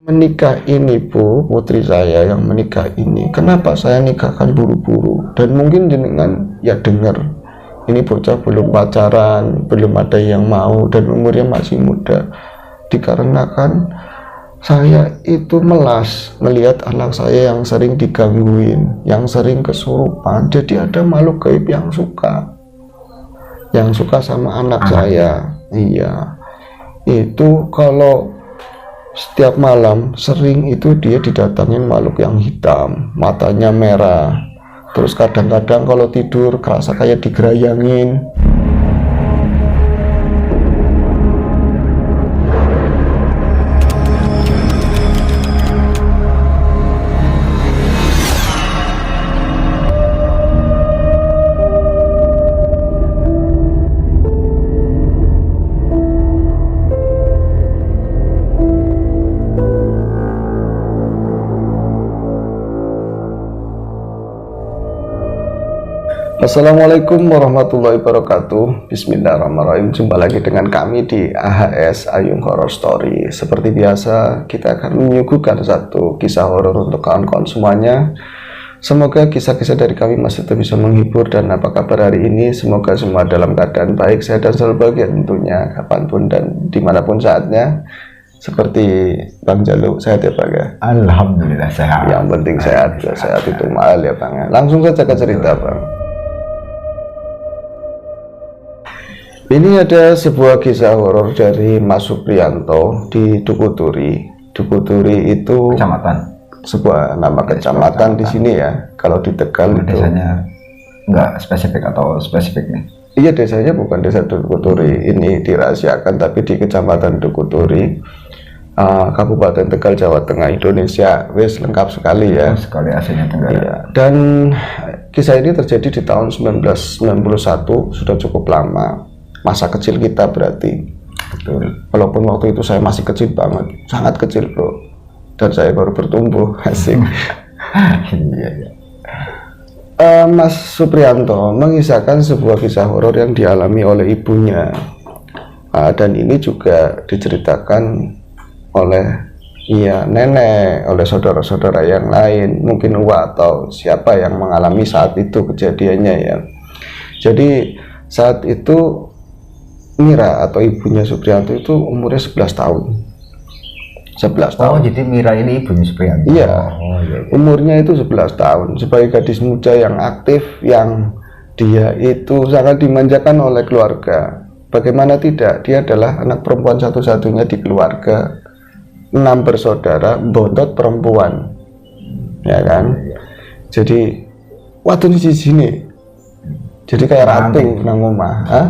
Menikah ini Bu, putri saya yang menikah ini, kenapa saya nikahkan buru-buru? Dan mungkin jenengan ya dengar, ini bocah belum pacaran, belum ada yang mau, dan umurnya masih muda. Dikarenakan saya itu melas melihat anak saya yang sering digangguin, yang sering kesurupan. Jadi ada makhluk gaib yang suka sama anak saya. Iya, itu kalau setiap malam sering itu dia didatangin makhluk yang hitam, matanya merah, terus kadang-kadang kalau tidur kerasa kayak digerayangin. Assalamualaikum warahmatullahi wabarakatuh. Bismillahirrahmanirrahim. Jumpa lagi dengan kami di AHS Ayung Horror Story. Seperti biasa, kita akan menyuguhkan satu kisah horor untuk kawan-kawan semuanya. Semoga kisah-kisah dari kami masih tetap bisa menghibur. Dan apa kabar hari ini? Semoga semua dalam keadaan baik, sehat dan selalu bahagia tentunya, kapanpun dan dimanapun saatnya. Seperti Bang Jalu, sehat ya Bang ya? Alhamdulillah sehat. Yang penting sehat, ya sehat itu mahal ya Bang. Langsung saja ke cerita Bang. Ini ada sebuah kisah horor dari Mas Supriyanto di Dukuturi. Dukuturi itu Kecamatan, sebuah nama kecamatan di sini ya. Kalau di Tegal itu desanya enggak spesifik atau spesifik nih? Iya, desanya bukan desa Dukuturi. Ini dirahasiakan, tapi di Kecamatan Dukuturi, Kabupaten Tegal, Jawa Tengah, Indonesia. Wes lengkap sekali ya. Sekali Asia Tenggara. Iya. Dan kisah ini terjadi di tahun 1991, sudah cukup lama. Masa kecil kita berarti. Betul. Walaupun waktu itu saya masih kecil banget, sangat kecil bro, dan saya baru bertumbuh. Asik. Iya. Mas Supriyanto mengisahkan sebuah kisah horor yang dialami oleh ibunya, dan ini juga diceritakan oleh nenek, oleh saudara-saudara yang lain, mungkin Uwa atau siapa yang mengalami saat itu kejadiannya ya. Jadi saat itu Mira atau ibunya Supriyanto itu umurnya 11 tahun. 11 tahun. Oh, jadi Mira ini ibunya Supriyanto. Iya. Oh, iya. Umurnya itu 11 tahun. Sebagai gadis muda yang aktif, yang dia itu sangat dimanjakan oleh keluarga. Bagaimana tidak? Dia adalah anak perempuan satu-satunya di keluarga. 6 bersaudara, bontot perempuan. Ya kan? Jadi waktu di sini. Jadi kayak ratu nang omah. Hah?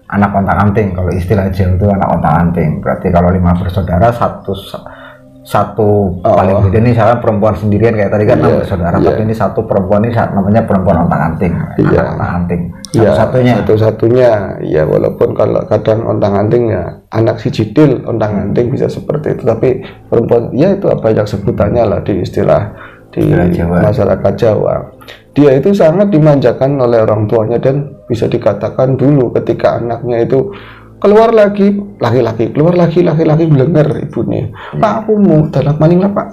Anak ontang-anting, kalau istilah Jawa itu anak ontang-anting. Berarti kalau 5 bersaudara, satu paling gede nih, saya perempuan sendirian kayak tadi kan 6 bersaudara, tapi ini satu perempuan, ini namanya perempuan ontang-anting. Ontang-anting. Satu-satunya. Ya, walaupun kalau kadang ontang-anting ya anak si jidil ontang-anting bisa seperti itu, tapi perempuan ya itu apa yang sebutannya lah di istilah di masyarakat Jawa. Dia itu sangat dimanjakan oleh orang tuanya, dan bisa dikatakan dulu ketika anaknya itu keluar lagi laki-laki, keluar lagi laki-laki, belenger ibunya, Pak aku mau anak maning lah Pak,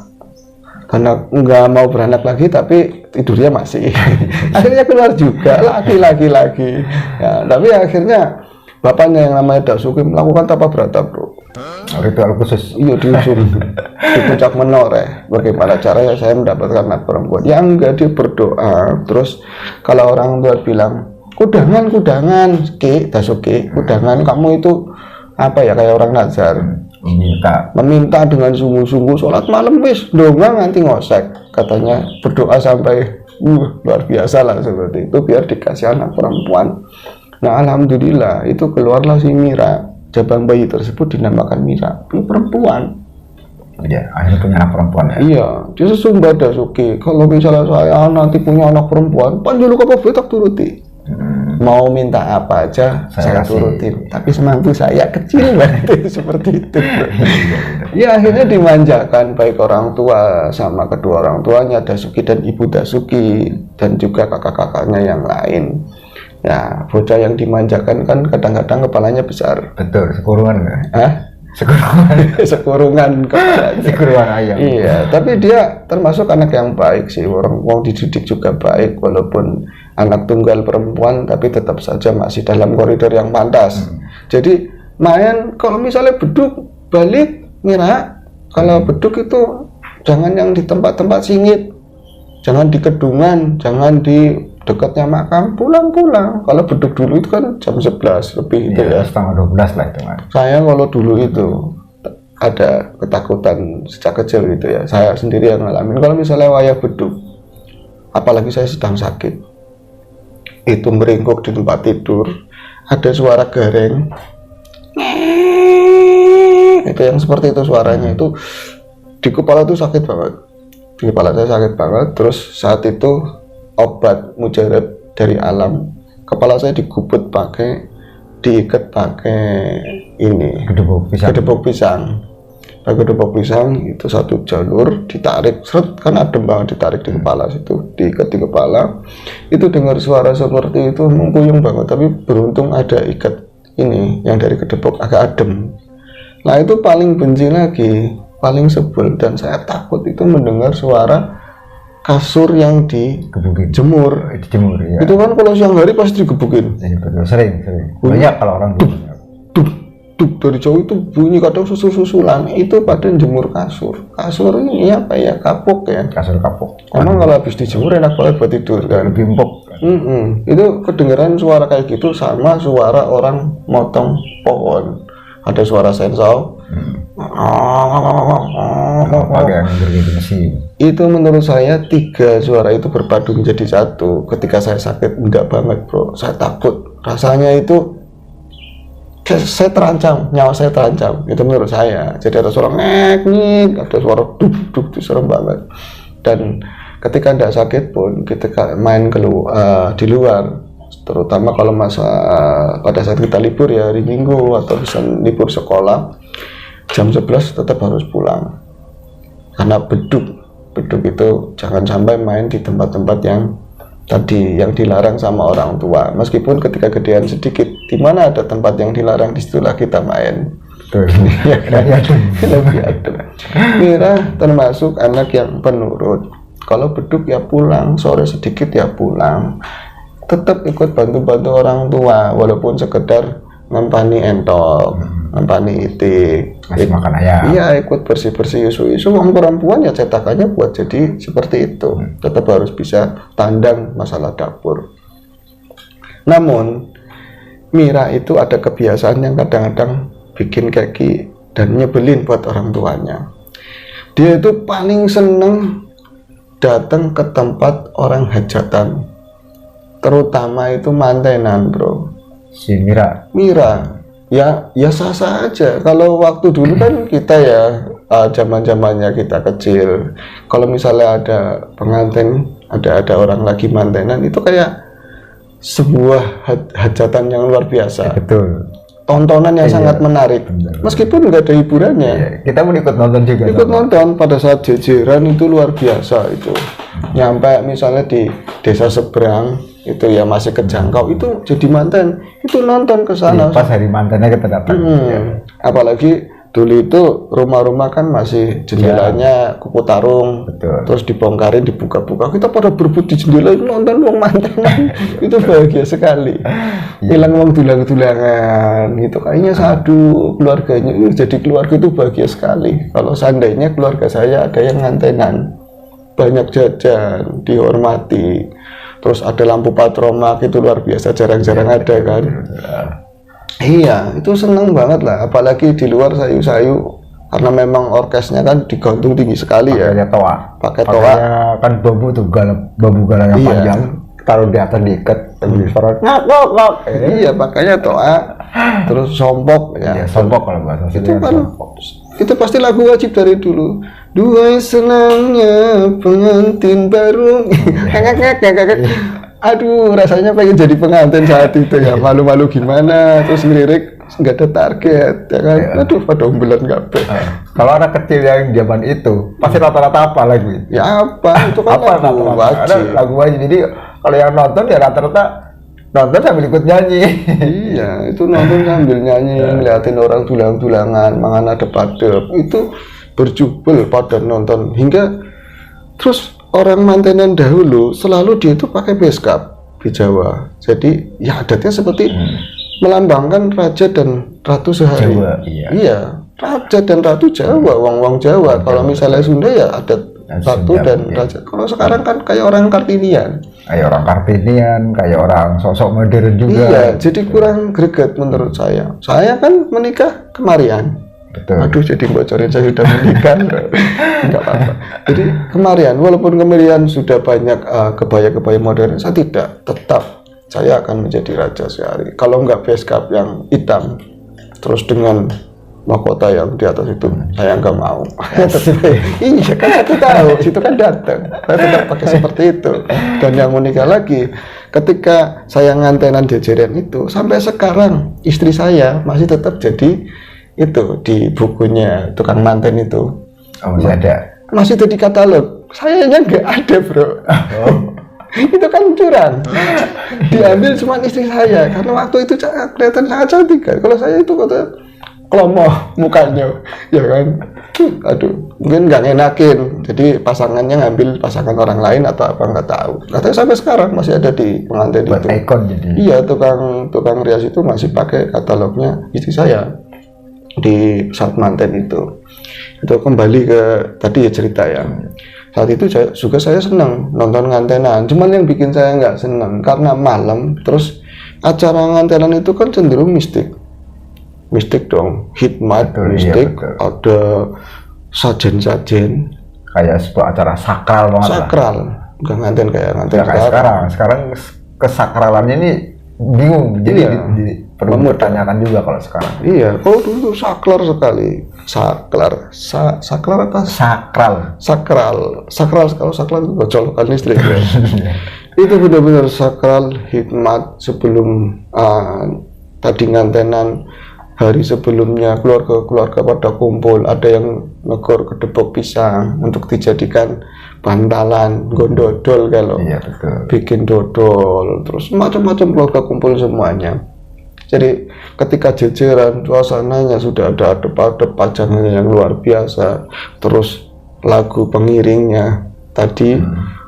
karena nggak mau beranak lagi tapi tidurnya masih. Akhirnya keluar juga laki-laki lagi ya, tapi akhirnya bapaknya yang namanya Dasuki melakukan tapa berata bro. Ritual khusus. Iya, di ujung di puncak menoreh. Bagaimana caranya saya mendapatkan anak perempuan? Ya enggak, dia berdoa. Terus kalau orang tua bilang kudangan Ki Dasuki, kudangan kamu itu apa ya, kayak orang nazar, meminta dengan sungguh-sungguh, sholat malam wis donga nganti ngosek, katanya berdoa sampai luar biasa lah seperti itu biar dikasih anak perempuan. Nah alhamdulillah itu keluarlah si Mira. Jabang bayi tersebut dinamakan Mira, perempuan. Ya, akhirnya punya anak perempuan ya. Iya, dia sesumba Dasuki. Kalau misalnya saya nanti punya anak perempuan, panjulu apa tak turuti. Mau minta apa aja saya turutin, tapi semampu saya kecil banget. Seperti itu. Ya akhirnya dimanjakan baik orang tua sama kedua orang tuanya, Dasuki dan ibu Dasuki, dan juga kakak-kakaknya yang lain. Ya, bocah yang dimanjakan kan kadang-kadang kepalanya besar. Betul, sekurungan kan? Hah? sekurungan kepalanya. Sekurungan ayam. Iya, tapi dia termasuk anak yang baik sih. Orang dididik juga baik, walaupun anak tunggal perempuan, tapi tetap saja masih dalam koridor yang pantas. Jadi main kalau misalnya beduk balik Mira, kalau beduk itu jangan yang di tempat-tempat singit, jangan di kedungan, jangan di dekatnya makam, pulang. Kalau beduk dulu itu kan jam 11 lebih itu ya. Setengah 12 lah itu kan. Saya kalau dulu itu ada ketakutan sejak kecil gitu ya. Saya sendiri yang ngalamin. Kalau misalnya wayah beduk, apalagi saya sedang sakit, itu meringkuk di tempat tidur, ada suara gareng, itu yang seperti itu suaranya itu di kepala itu sakit banget. Di kepala saya sakit banget. Terus saat itu obat mujarab dari alam, kepala saya digubut diikat pakai ini gedebok pisang. Pakai gedebok pisang itu satu jalur, ditarik seret, kan adem banget, ditarik di kepala situ, diikat di kepala. Itu dengar suara seperti itu mengkuyung banget, tapi beruntung ada ikat ini yang dari gedebok agak adem. Nah itu paling benci lagi, paling sebel, dan saya takut itu mendengar suara kasur yang dijemur. Ya. Itu kan kalau siang hari pasti digebukin. Iya, betul. Sering. Banyak kalau orang duk dari jauh itu bunyi, kadang susul-susulan. Itu pada jemur kasur. Kasur ini apa ya? Kapuk ya. Kasur kapuk. Emang kalau habis dijemur enak banget buat tidur kan. Lebih empuk. Itu kedengeran suara kayak gitu sama suara orang motong pohon. Ada suara sensor. Itu menurut saya 3 suara itu berpadu menjadi satu. Ketika saya sakit, enggak banget bro, saya takut. Rasanya itu saya terancam, nyawa saya terancam. Itu menurut saya. Jadi ada suara ngek, ada suara duk, itu serem banget. Dan ketika enggak sakit pun, ketika main di luar, terutama kalau pada saat kita libur ya, hari Minggu atau bisa libur sekolah, jam 11 tetap harus pulang. Karena beduk itu jangan sampai main di tempat-tempat yang tadi yang dilarang sama orang tua. Meskipun ketika gedean sedikit, di mana ada tempat yang dilarang, disitulah kita main. Lebih adem. Mira termasuk anak yang penurut. Kalau beduk ya pulang, sore sedikit ya pulang. Tetap ikut bantu-bantu orang tua, walaupun sekedar ngempani entok, ngempani itik, ngasih makan ayam. Iya, ikut bersih-bersih isu-isu. Orang perempuan ya cetakannya buat jadi seperti itu. Tetap harus bisa tandang masalah dapur. Namun Mira itu ada kebiasaan yang kadang-kadang bikin keki dan nyebelin buat orang tuanya. Dia itu paling seneng datang ke tempat orang hajatan, terutama itu mantenan bro. Si Mira ya sah-sah aja. Kalau waktu dulu kan kita ya zaman-zamannya kita kecil, kalau misalnya ada pengantin, ada orang lagi mantenan, itu kayak sebuah hajatan yang luar biasa. Betul. Tontonan yang sangat menarik. Benar. Meskipun nggak ada hiburannya. Iya, kita mau ikut nonton juga. Ikut nonton pada saat jejeran itu luar biasa itu. Nyampe misalnya di desa seberang itu ya masih kejangkau, itu jadi manten, itu nonton ke sana. Pas hari mantennya kita datang. Ya. Apalagi dulu itu rumah-rumah kan masih jendelanya kuku tarung. Betul. Terus dibongkarin, dibuka-buka, kita pada berebut di jendela itu nonton wong mantenan. Itu bahagia sekali. Hilang wong tulang-tulangan itu kayaknya sadu keluarganya. Jadi keluarga itu bahagia sekali. Kalau seandainya keluarga saya ada yang ngantenan, banyak jajan, dihormati, terus ada lampu patromak, itu luar biasa, jarang-jarang ada kan. Iya, itu seneng banget lah. Apalagi di luar sayu-sayu, karena memang orkesnya kan digantung tinggi sekali ya. Pakai toa. Kan bambu tuh, bambu galang yang panjang, taruh di atas diikat, suara ngak. Iya, pakainya toa, terus sompok ya. Iya, sompok kalau bahasa itu kan itu pasti lagu wajib dari dulu. Duhai senangnya pengantin baru. Aduh, rasanya pengen jadi pengantin saat itu ya. Malu-malu gimana, terus lirik nggak ada target ya kan. Aduh, pada umbelan kabeh. Kalau anak kecil yang zaman itu pasti rata-rata apa lagu itu? Ya apa? Itu kan apa lagu wajib. wajib. Ada lagu wajib. Jadi kalau yang nonton ya rata-rata nonton sambil ikut nyanyi. Iya, itu nonton sambil nyanyi, ngeliatin orang dulang-dulangan, mangan adep-adep, itu berjubel pada nonton. Hingga terus orang mantenan dahulu selalu dia itu pakai beskap di Jawa. Jadi ya adatnya seperti melambangkan raja dan ratu sehari. Jawa, iya, raja dan ratu Jawa, wong-wong Jawa. Kalau misalnya Sunda ya adat ratu dan raja. Kalau sekarang kan kayak orang Kartinian. Kayak orang Kartinian, kayak orang sosok modern juga. Iya, jadi kurang greget menurut saya. Saya kan menikah kemarian. Betul. Aduh, jadi bocorin saya sudah menikah. Enggak apa-apa. Jadi kemarian, walaupun kemarian sudah banyak kebaya-kebaya modern, saya tidak. Tetap saya akan menjadi raja sehari. Kalau enggak beskap yang hitam, terus dengan mahkota yang di atas itu, saya enggak mau. Iya kan, aku tahu, situ kan datang. Saya tetap pakai seperti itu. Dan yang menikah lagi, ketika saya ngantenan jajaran itu, sampai sekarang istri saya masih tetap jadi itu di bukunya tukang manten itu. Oh, masih ada. Masih jadi katalog. Sayanya nggak ada, bro. Oh. Itu kan curang. Diambil cuma istri saya karena waktu itu kelihatan sangat cantik kan. Kalau saya itu kata klomo mukanya, ya kan. Aduh, mungkin nggak ngenakin. Jadi pasangannya ngambil pasangan orang lain atau apa nggak tahu. Katanya sampai sekarang masih ada di pengantin Buat itu. ikon jadi. Iya, tukang rias itu masih pakai katalognya istri saya di saat manten itu kembali ke tadi ya cerita ya. Saat itu saya senang nonton ngantenan, cuman yang bikin saya nggak senang karena malam, terus acara ngantenan itu kan cenderung mistik dong, hikmat, mistik, iya, ada sajen-sajen, kayak sebuah acara sakral banget. Sakral, bukan nganten kayak nganten sekarang kesakralannya ini bingung, jadi perlu dipertanyakan juga kalau sekarang. Iya, kalau dulu saklar sekali. Saklar apa? Sakral. Kalau saklar itu colokan listrik. Itu benar-benar sakral, hikmat sebelum tadi ngantenan, hari sebelumnya keluarga pada kumpul, ada yang negor kedepok pisang untuk dijadikan bantalan, gondodol kalau iya, betul. Bikin dodol, terus macam-macam keluarga kumpul semuanya. Jadi ketika jajaran suasananya sudah ada adep-adep, pajangannya yang luar biasa, terus lagu pengiringnya tadi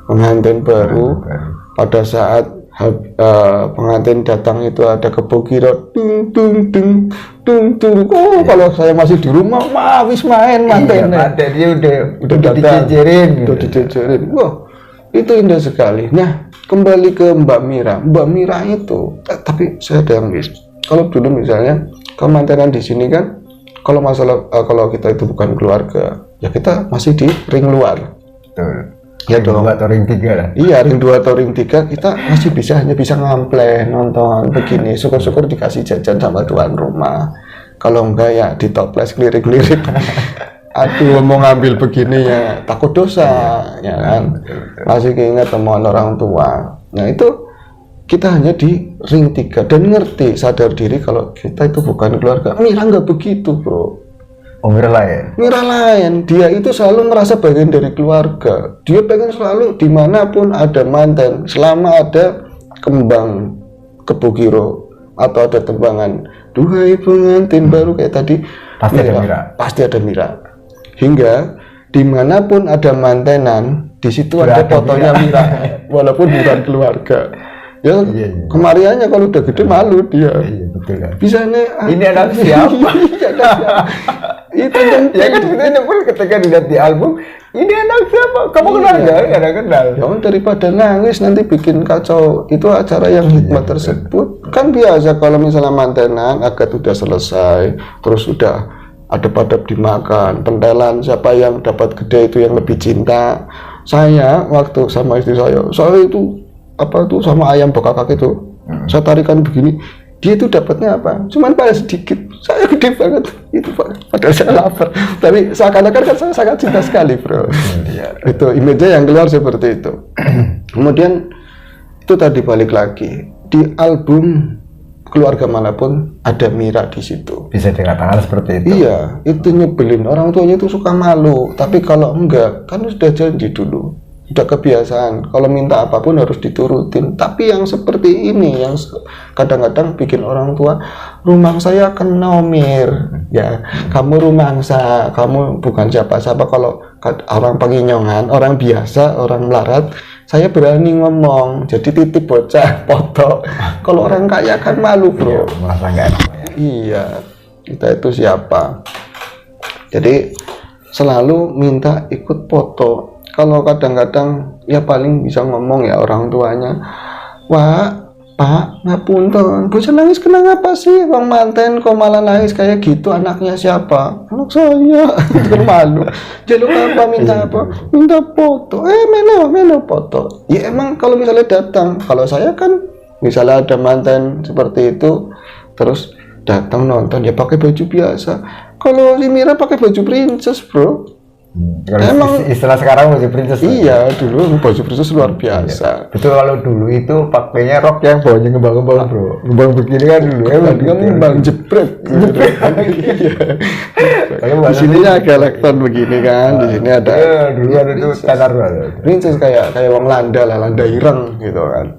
pengantin baru, pada saat pengantin datang itu ada kebogiro dung dung dung dung dung. Oh, kalau saya masih di rumah wis main manten. Iya, dia udah dijejerin. Wah, itu indah sekali. Nah, kembali ke Mbak Mira. Mbak Mira itu tapi saya ada yang miss. Kalau dulu misalnya kemantenan di sini kan, kalau masalah kalau kita itu bukan keluarga, ya kita masih di ring luar. Betul. Ya dong. 2 atau ring 3 lah. Iya, ring 2 atau ring 3 kita masih hanya bisa ngampleh, nonton begini. Syukur-syukur dikasih jajan sama tuan rumah. Kalau enggak ya di toples ngelirik-ngelirik. Aduh, mau ngambil begini ya takut dosa, ya kan. Masih keinget omongan orang tua. Nah itu kita hanya di ring 3 dan ngerti, sadar diri kalau kita itu bukan keluarga. Mira nggak begitu, bro. Oh, Mira lain. Mira lain, dia itu selalu merasa bagian dari keluarga. Dia pengen selalu dimanapun ada manten, selama ada kembang kebogiro atau ada tembangan duhai pengantin baru kayak tadi, pasti ada Mira. Pasti ada Mira. Hingga dimanapun ada mantenan, di situ ada fotonya Mira, walaupun bukan keluarga. Ya, iya. Kemariannya kalau udah gede malu dia. Iya, betul kan. Bisa nih. Ini anak siapa? Itu ya kan itu pun ketika dilihat di album, ini anak siapa? Kamu kenal nggak? Ada kenal. Ya daripada nangis nanti bikin kacau. Itu acara yang hikmat tersebut. Kan biasa kalau misalnya mantenan agak udah selesai, terus udah adep-adep dimakan, pentelan siapa yang dapat gede itu yang lebih cinta. Saya waktu sama istri saya itu apa tuh sama ayam bekakak itu, saya tarikan begini, dia itu dapatnya apa? Cuman pada sedikit, saya gede banget itu Pak. Padahal saya lapar, tapi seakan-akan kan saya sangat cinta sekali, bro. Itu image yang keluar seperti itu. Kemudian itu tadi balik lagi di album keluarga manapun ada Mira di situ. Bisa dikatakan seperti itu. Iya, itu nyebelin, orang tuanya itu suka malu. Tapi kalau enggak, kan sudah janji dulu. udah kebiasaan kalau minta apapun harus diturutin. Tapi yang seperti ini yang kadang-kadang bikin orang tua, rumah saya akan nomir ya, kamu rumangsa, kamu bukan siapa-siapa. Kalau orang penginyongan, orang biasa, orang melarat, saya berani ngomong, jadi titip bocah foto. Kalau orang kaya kan malu bro. Merasa nggak enak. Iya, kita itu siapa? Jadi selalu minta ikut foto. Kalau kadang-kadang ya paling bisa ngomong ya orang tuanya, wah pak ngapunten, bocah nangis kenapa sih, bang manten kok malah nangis kayak gitu, anaknya siapa? Anak saya. Kan malu. Jaluk apa, minta apa? Minta foto. Melo foto. Ya emang kalau misalnya datang, kalau saya kan misalnya ada manten seperti itu, terus datang nonton ya pakai baju biasa. Kalau si Mira pakai baju princess bro. Emang istilah sekarang baju princess. Iya, dulu baju princess luar biasa. Betul, kalau dulu itu pakainya rok yang bawahnya ngembang-ngembang bro. Ngembang begini kan dulu. Ngembang jepret. Di sini ada lekton begini kan, di sini ada. Dulu ada itu standar princess kayak wong Landa lah, Landa ireng gitu kan.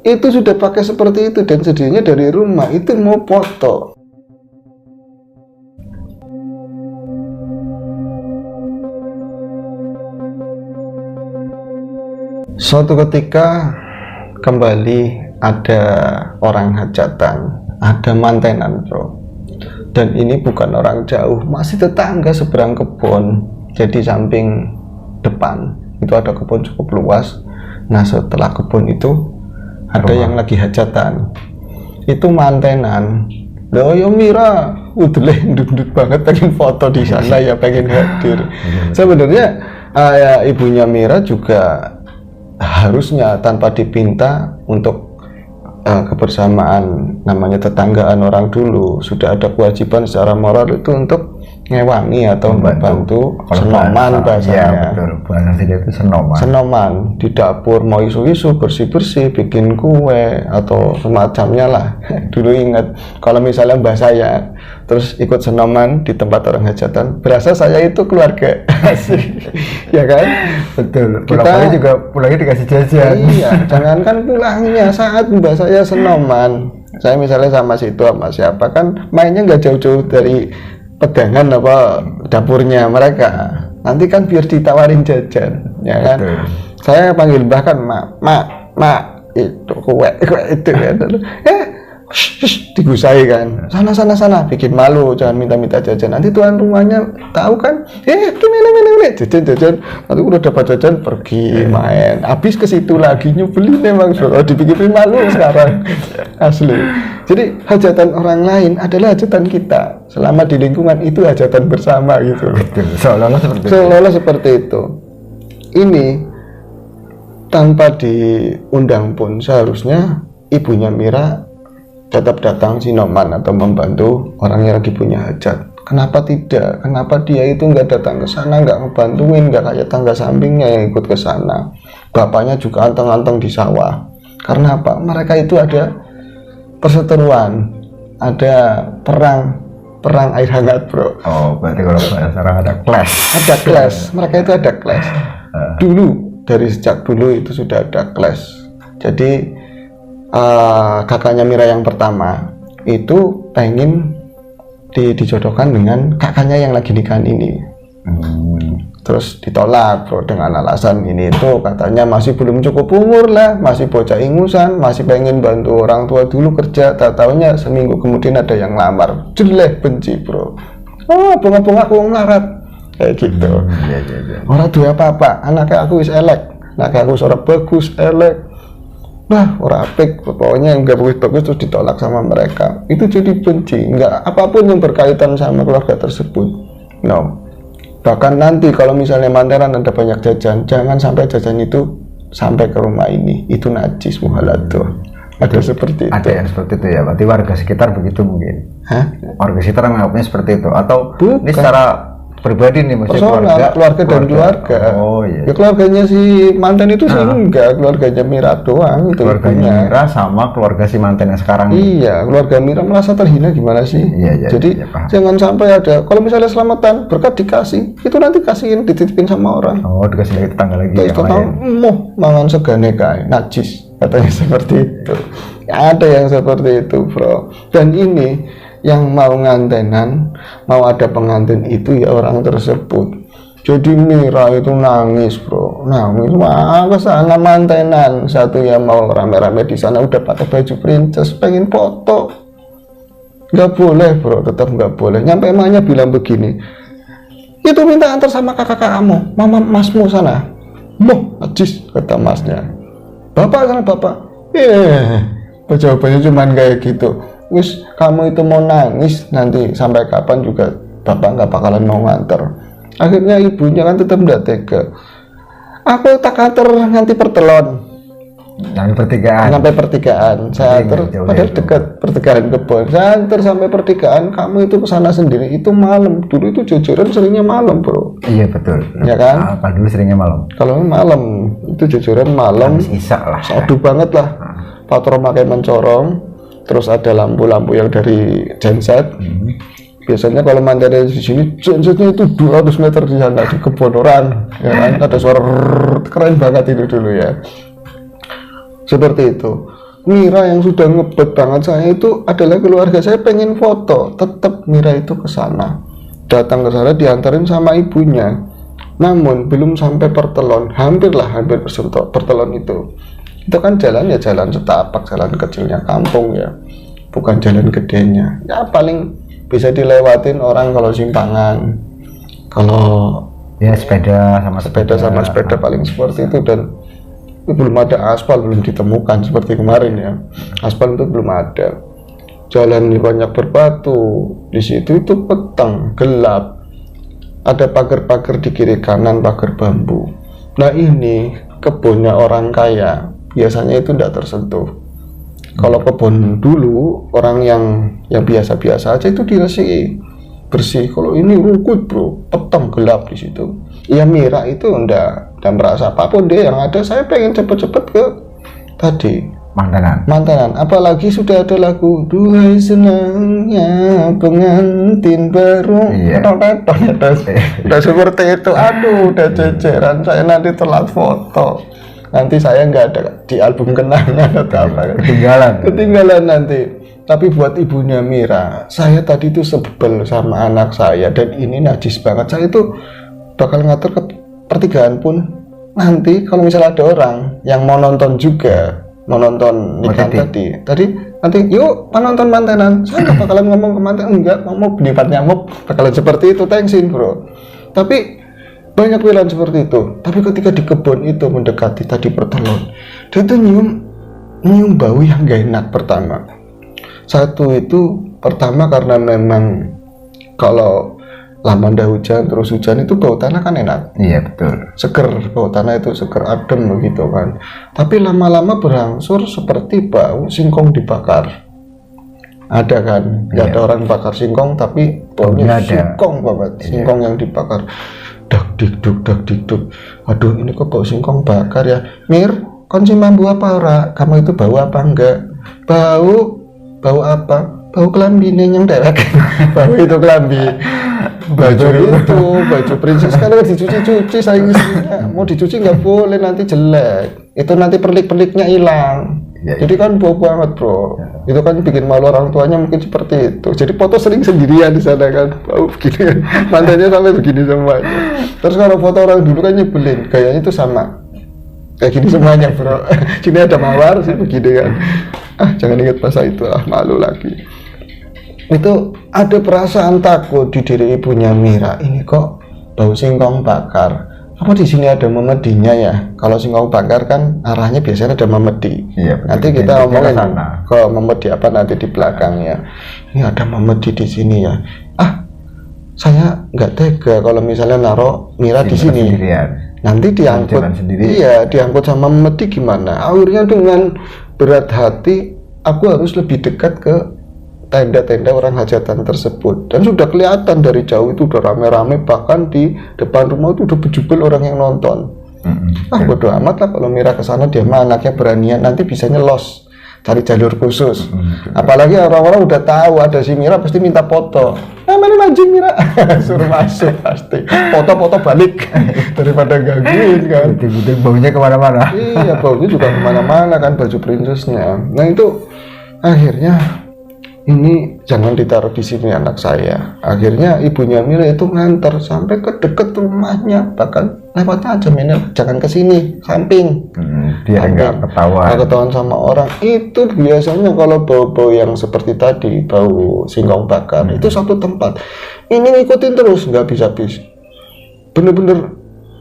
Itu sudah pakai seperti itu dan sedianya dari rumah itu mau foto. Suatu ketika kembali ada orang hajatan, ada mantenan bro, dan ini bukan orang jauh, masih tetangga seberang kebun. Jadi samping depan itu ada kebun cukup luas. Nah setelah kebun itu ada yang lagi hajatan, itu mantenan. Loh yo Mira, udah duduk banget pengen foto di sana ya, pengen hadir. Sebenarnya ya, ibunya Mira juga harusnya tanpa dipinta untuk kebersamaan, namanya tetanggaan orang dulu, sudah ada kewajiban secara moral itu untuk ngewangi atau membantu senoman bahasanya. Ya, betul. Bahasa itu senoman. Senoman di dapur mau isu-isu, bersih-bersih, bikin kue atau semacamnya lah. Dulu ingat kalau misalnya mbah saya terus ikut senoman di tempat orang hajatan, berasa saya itu keluarga. Ya kan? Betul. Kita juga pulangnya dikasih jajan. Iya, jangankan pulangnya, saat mbah saya senoman, saya misalnya sama situ sama siapa kan mainnya nggak jauh-jauh dari pegangan apa dapurnya mereka, nanti kan biar ditawarin jajan ya kan. Betul. Saya panggil bahkan mak itu kue itu kan, digusai kan, sana bikin malu, jangan minta jajan, nanti tuan rumahnya tahu kan, jajan, nanti udah dapat jajan pergi main, habis ke situ lagi nyubelin memang, dibikin malu sekarang. Asli. Jadi hajatan orang lain adalah hajatan kita, selama di lingkungan itu hajatan bersama gitu. Seolah-olah seperti itu. Ini tanpa diundang pun seharusnya ibunya Mira tetap datang sinoman atau membantu orang yang lagi punya hajat. Kenapa tidak? Kenapa dia itu nggak datang ke sana, nggak ngebantuin, nggak kayak tangga sampingnya yang ikut ke sana? Bapaknya juga anteng-anteng di sawah. Karena apa? Mereka itu ada perseteruan, ada perang air hangat bro. Oh, berarti kalau sekarang ada clash. Ada clash. Mereka itu ada clash. Dulu, dari sejak dulu itu sudah ada clash. Jadi kakaknya Mira yang pertama itu pengen dijodohkan dengan kakaknya yang lagi nikahan ini. Terus ditolak bro dengan alasan ini itu katanya masih belum cukup umur lah, masih bocah ingusan, masih pengen bantu orang tua dulu kerja. Tak taunya seminggu kemudian ada yang lamar, jelek benci bro. Bunga-bunga aku melarat kayak gitu. Orang dua apa-apa, anaknya aku is elek, anaknya aku suara bagus elek. Nah, orang apik, pokoknya yang gak bagus-bagus terus ditolak sama mereka. Itu jadi benci, nggak apapun yang berkaitan sama keluarga tersebut. No. Bahkan nanti kalau misalnya mantenan ada banyak jajan, jangan sampai jajan itu sampai ke rumah ini. Itu najis muhalatuh. Ada seperti itu. Ada yang seperti itu ya. Berarti warga sekitar begitu mungkin. Hah? Warga sekitar menganggapnya seperti itu atau bukan. Ini secara pribadi nih, maksudnya personal, keluarga dan keluarga. Oh iya. Ya keluarganya si mantan itu sih enggak, keluarganya Mira doang itu. Keluarganya Mira sama keluarga si mantan yang sekarang. Iya, keluarga Mira merasa terhina gimana sih? Iya, Jadi iya, paham. jangan sampai ada, kalau misalnya selamatan berkat dikasih, itu nanti kasihin dititipin sama orang. Oh, dikasih lagi tetangga lagi Terus yang tahu, lain. mangan segane kae, najis, katanya seperti itu. Ada yang seperti itu, bro. Dan ini yang mau ngantenan, mau ada pengantin itu ya orang tersebut. Jadi Mira itu nangis, bro, nangis. Wah, kesana mantenan. Satu yang mau rame-rame di sana udah pakai baju princess, pengen foto. Nggak boleh, bro, tetap nggak boleh. Nyampe emaknya bilang begini, itu minta antar sama kakak kamu, mama masmu sana. Moh, najis, kata masnya. Bapak sana, bapak. Jawabannya cuman kayak gitu. Wis, kamu itu mau nangis nanti sampai kapan juga bapak nggak bakalan mau nganter. Akhirnya ibunya kan tetap nggak tega. Aku tak anter nanti pertelon. Sampai pertigaan. Saya anter, padahal dekat pertigaan kebon. Saya anter sampai pertigaan. Kamu itu kesana sendiri. Itu malam. Dulu itu Jojoran seringnya malam, bro. Iya betul. Ya kan? Apa dulu seringnya malam? Kalau malam itu Jojoran malam. Isak lah. Aduh banget lah. Patro pakai mencorong. Terus ada lampu-lampu yang dari genset. Biasanya kalau mantannya di sini, gensetnya itu 200 meter di sana di kebun orang. Ya kan? Ada suara keren banget itu dulu ya. Seperti itu. Mira yang sudah ngebet banget saya itu adalah keluarga saya pengen foto. Tetap Mira itu ke sana. Datang ke sana diantarin sama ibunya. Namun belum sampai pertelon, hampir bersentuh pertelon itu. Itu kan jalan ya jalan setapak, jalan kecilnya kampung ya. Bukan jalan gedenya. Ya paling bisa dilewatin orang kalau simpangan. Kalau ya sepeda sama sepeda paling seperti itu. Dan belum ada aspal, belum ditemukan seperti kemarin ya. Aspal itu belum ada. Jalan banyak berbatu. Di situ itu petang, gelap. Ada pagar-pagar di kiri kanan, pagar bambu. Nah ini kebunnya orang kaya. Biasanya itu tidak tersentuh. Kalau kebun dulu orang yang biasa-biasa aja itu diresi bersih. Kalau ini rukut, bro, petang gelap di situ. Ya Mira itu ndak merasa apapun dia yang ada. Saya pengen cepet-cepet ke tadi mantanan. Apalagi sudah ada lagu Duhai senangnya pengantin baru. Iya. Udah seperti itu. Aduh, udah ceceran. Saya nanti telat foto. Nanti saya nggak ada di album kenangan atau apa. Ketinggalan nanti. Tapi buat ibunya Mira, saya tadi itu sebel sama anak saya dan ini najis banget. Saya itu bakal ngatur ke pertigaan pun nanti kalau misalnya ada orang yang mau nonton juga, mau nonton nikah tadi nanti yuk nonton mantenan. Saya nggak bakalan ngomong ke manten, enggak ngomong benipat nyamuk, bakalan seperti itu, thanksin bro. Tapi banyak pilihan seperti itu. Tapi ketika di kebun itu mendekati tadi pertelon, dia tuh nyium bau yang gak enak. Satu itu pertama karena memang kalau lama ndak hujan terus hujan itu bau tanah kan enak. Iya betul. Seger, bau tanah itu seger adem begitu kan. Tapi lama-lama berangsur seperti bau singkong dibakar. Ada kan? Ada orang bakar singkong tapi baunya singkong banget. Singkong yang dibakar. Dak dikduk. Aduh, ini kok bau singkong bakar ya. Mir, kon mambu apa ora? Kamu itu bau apa enggak? Bau apa? Bau kelambi yang derek. Bau itu kelambi. Baju princess kan harus dicuci saya mau dicuci nggak boleh, nanti jelek. Itu nanti perlik-perliknya hilang. Jadi kan bau banget bro. Itu kan bikin malu orang tuanya mungkin seperti itu. Jadi foto sering sendirian di sana kan, bau begini kan. Mantannya sampai begini semuanya. Terus kalau foto orang dulu kan nyebelin, gayanya itu sama kayak gini semuanya bro. Sini ada mawar, sih begini kan. Jangan ingat masa itu, malu lagi. Itu ada perasaan takut di diri ibunya Mira. Ini kok bau singkong bakar. Apa di sini ada memedinya ya? Kalau singkong bakar kan arahnya biasanya ada memedi. Iya, nanti kita ngomongin ke memedi apa nanti di belakangnya. Ini ada memedi di sini ya. Saya nggak tega kalau misalnya naruh Mira di sini. Nanti diangkut sendiri. Iya, diangkut sama memedi gimana? Akhirnya dengan berat hati aku harus lebih dekat ke tenda-tenda orang hajatan tersebut, dan sudah kelihatan dari jauh itu udah rame-rame, bahkan di depan rumah itu udah berjubel orang yang nonton. Bodo amat lah kalau Mira kesana, dia mah anaknya beranian, nanti bisa nyelos cari jalur khusus. Apalagi orang-orang udah tahu ada si Mira, pasti minta foto. Mana mancing Mira, suruh masuk pasti. Foto-foto balik daripada gangguin kan. Betul-betul baunya kemana-mana. Iya, baunya juga kemana-mana kan, baju princessnya. Nah itu akhirnya ini jangan ditaruh di sini anak saya. Akhirnya ibunya Mira itu nganter sampai ke deket rumahnya, bahkan lewat aja, jangan ke sini, samping. Biar nggak ketahuan. Nggak ketahuan sama orang. Itu biasanya kalau bau-bau yang seperti tadi, bau singkong bakar, itu satu tempat. Ini ngikutin terus, nggak habis-habis. Bener-bener.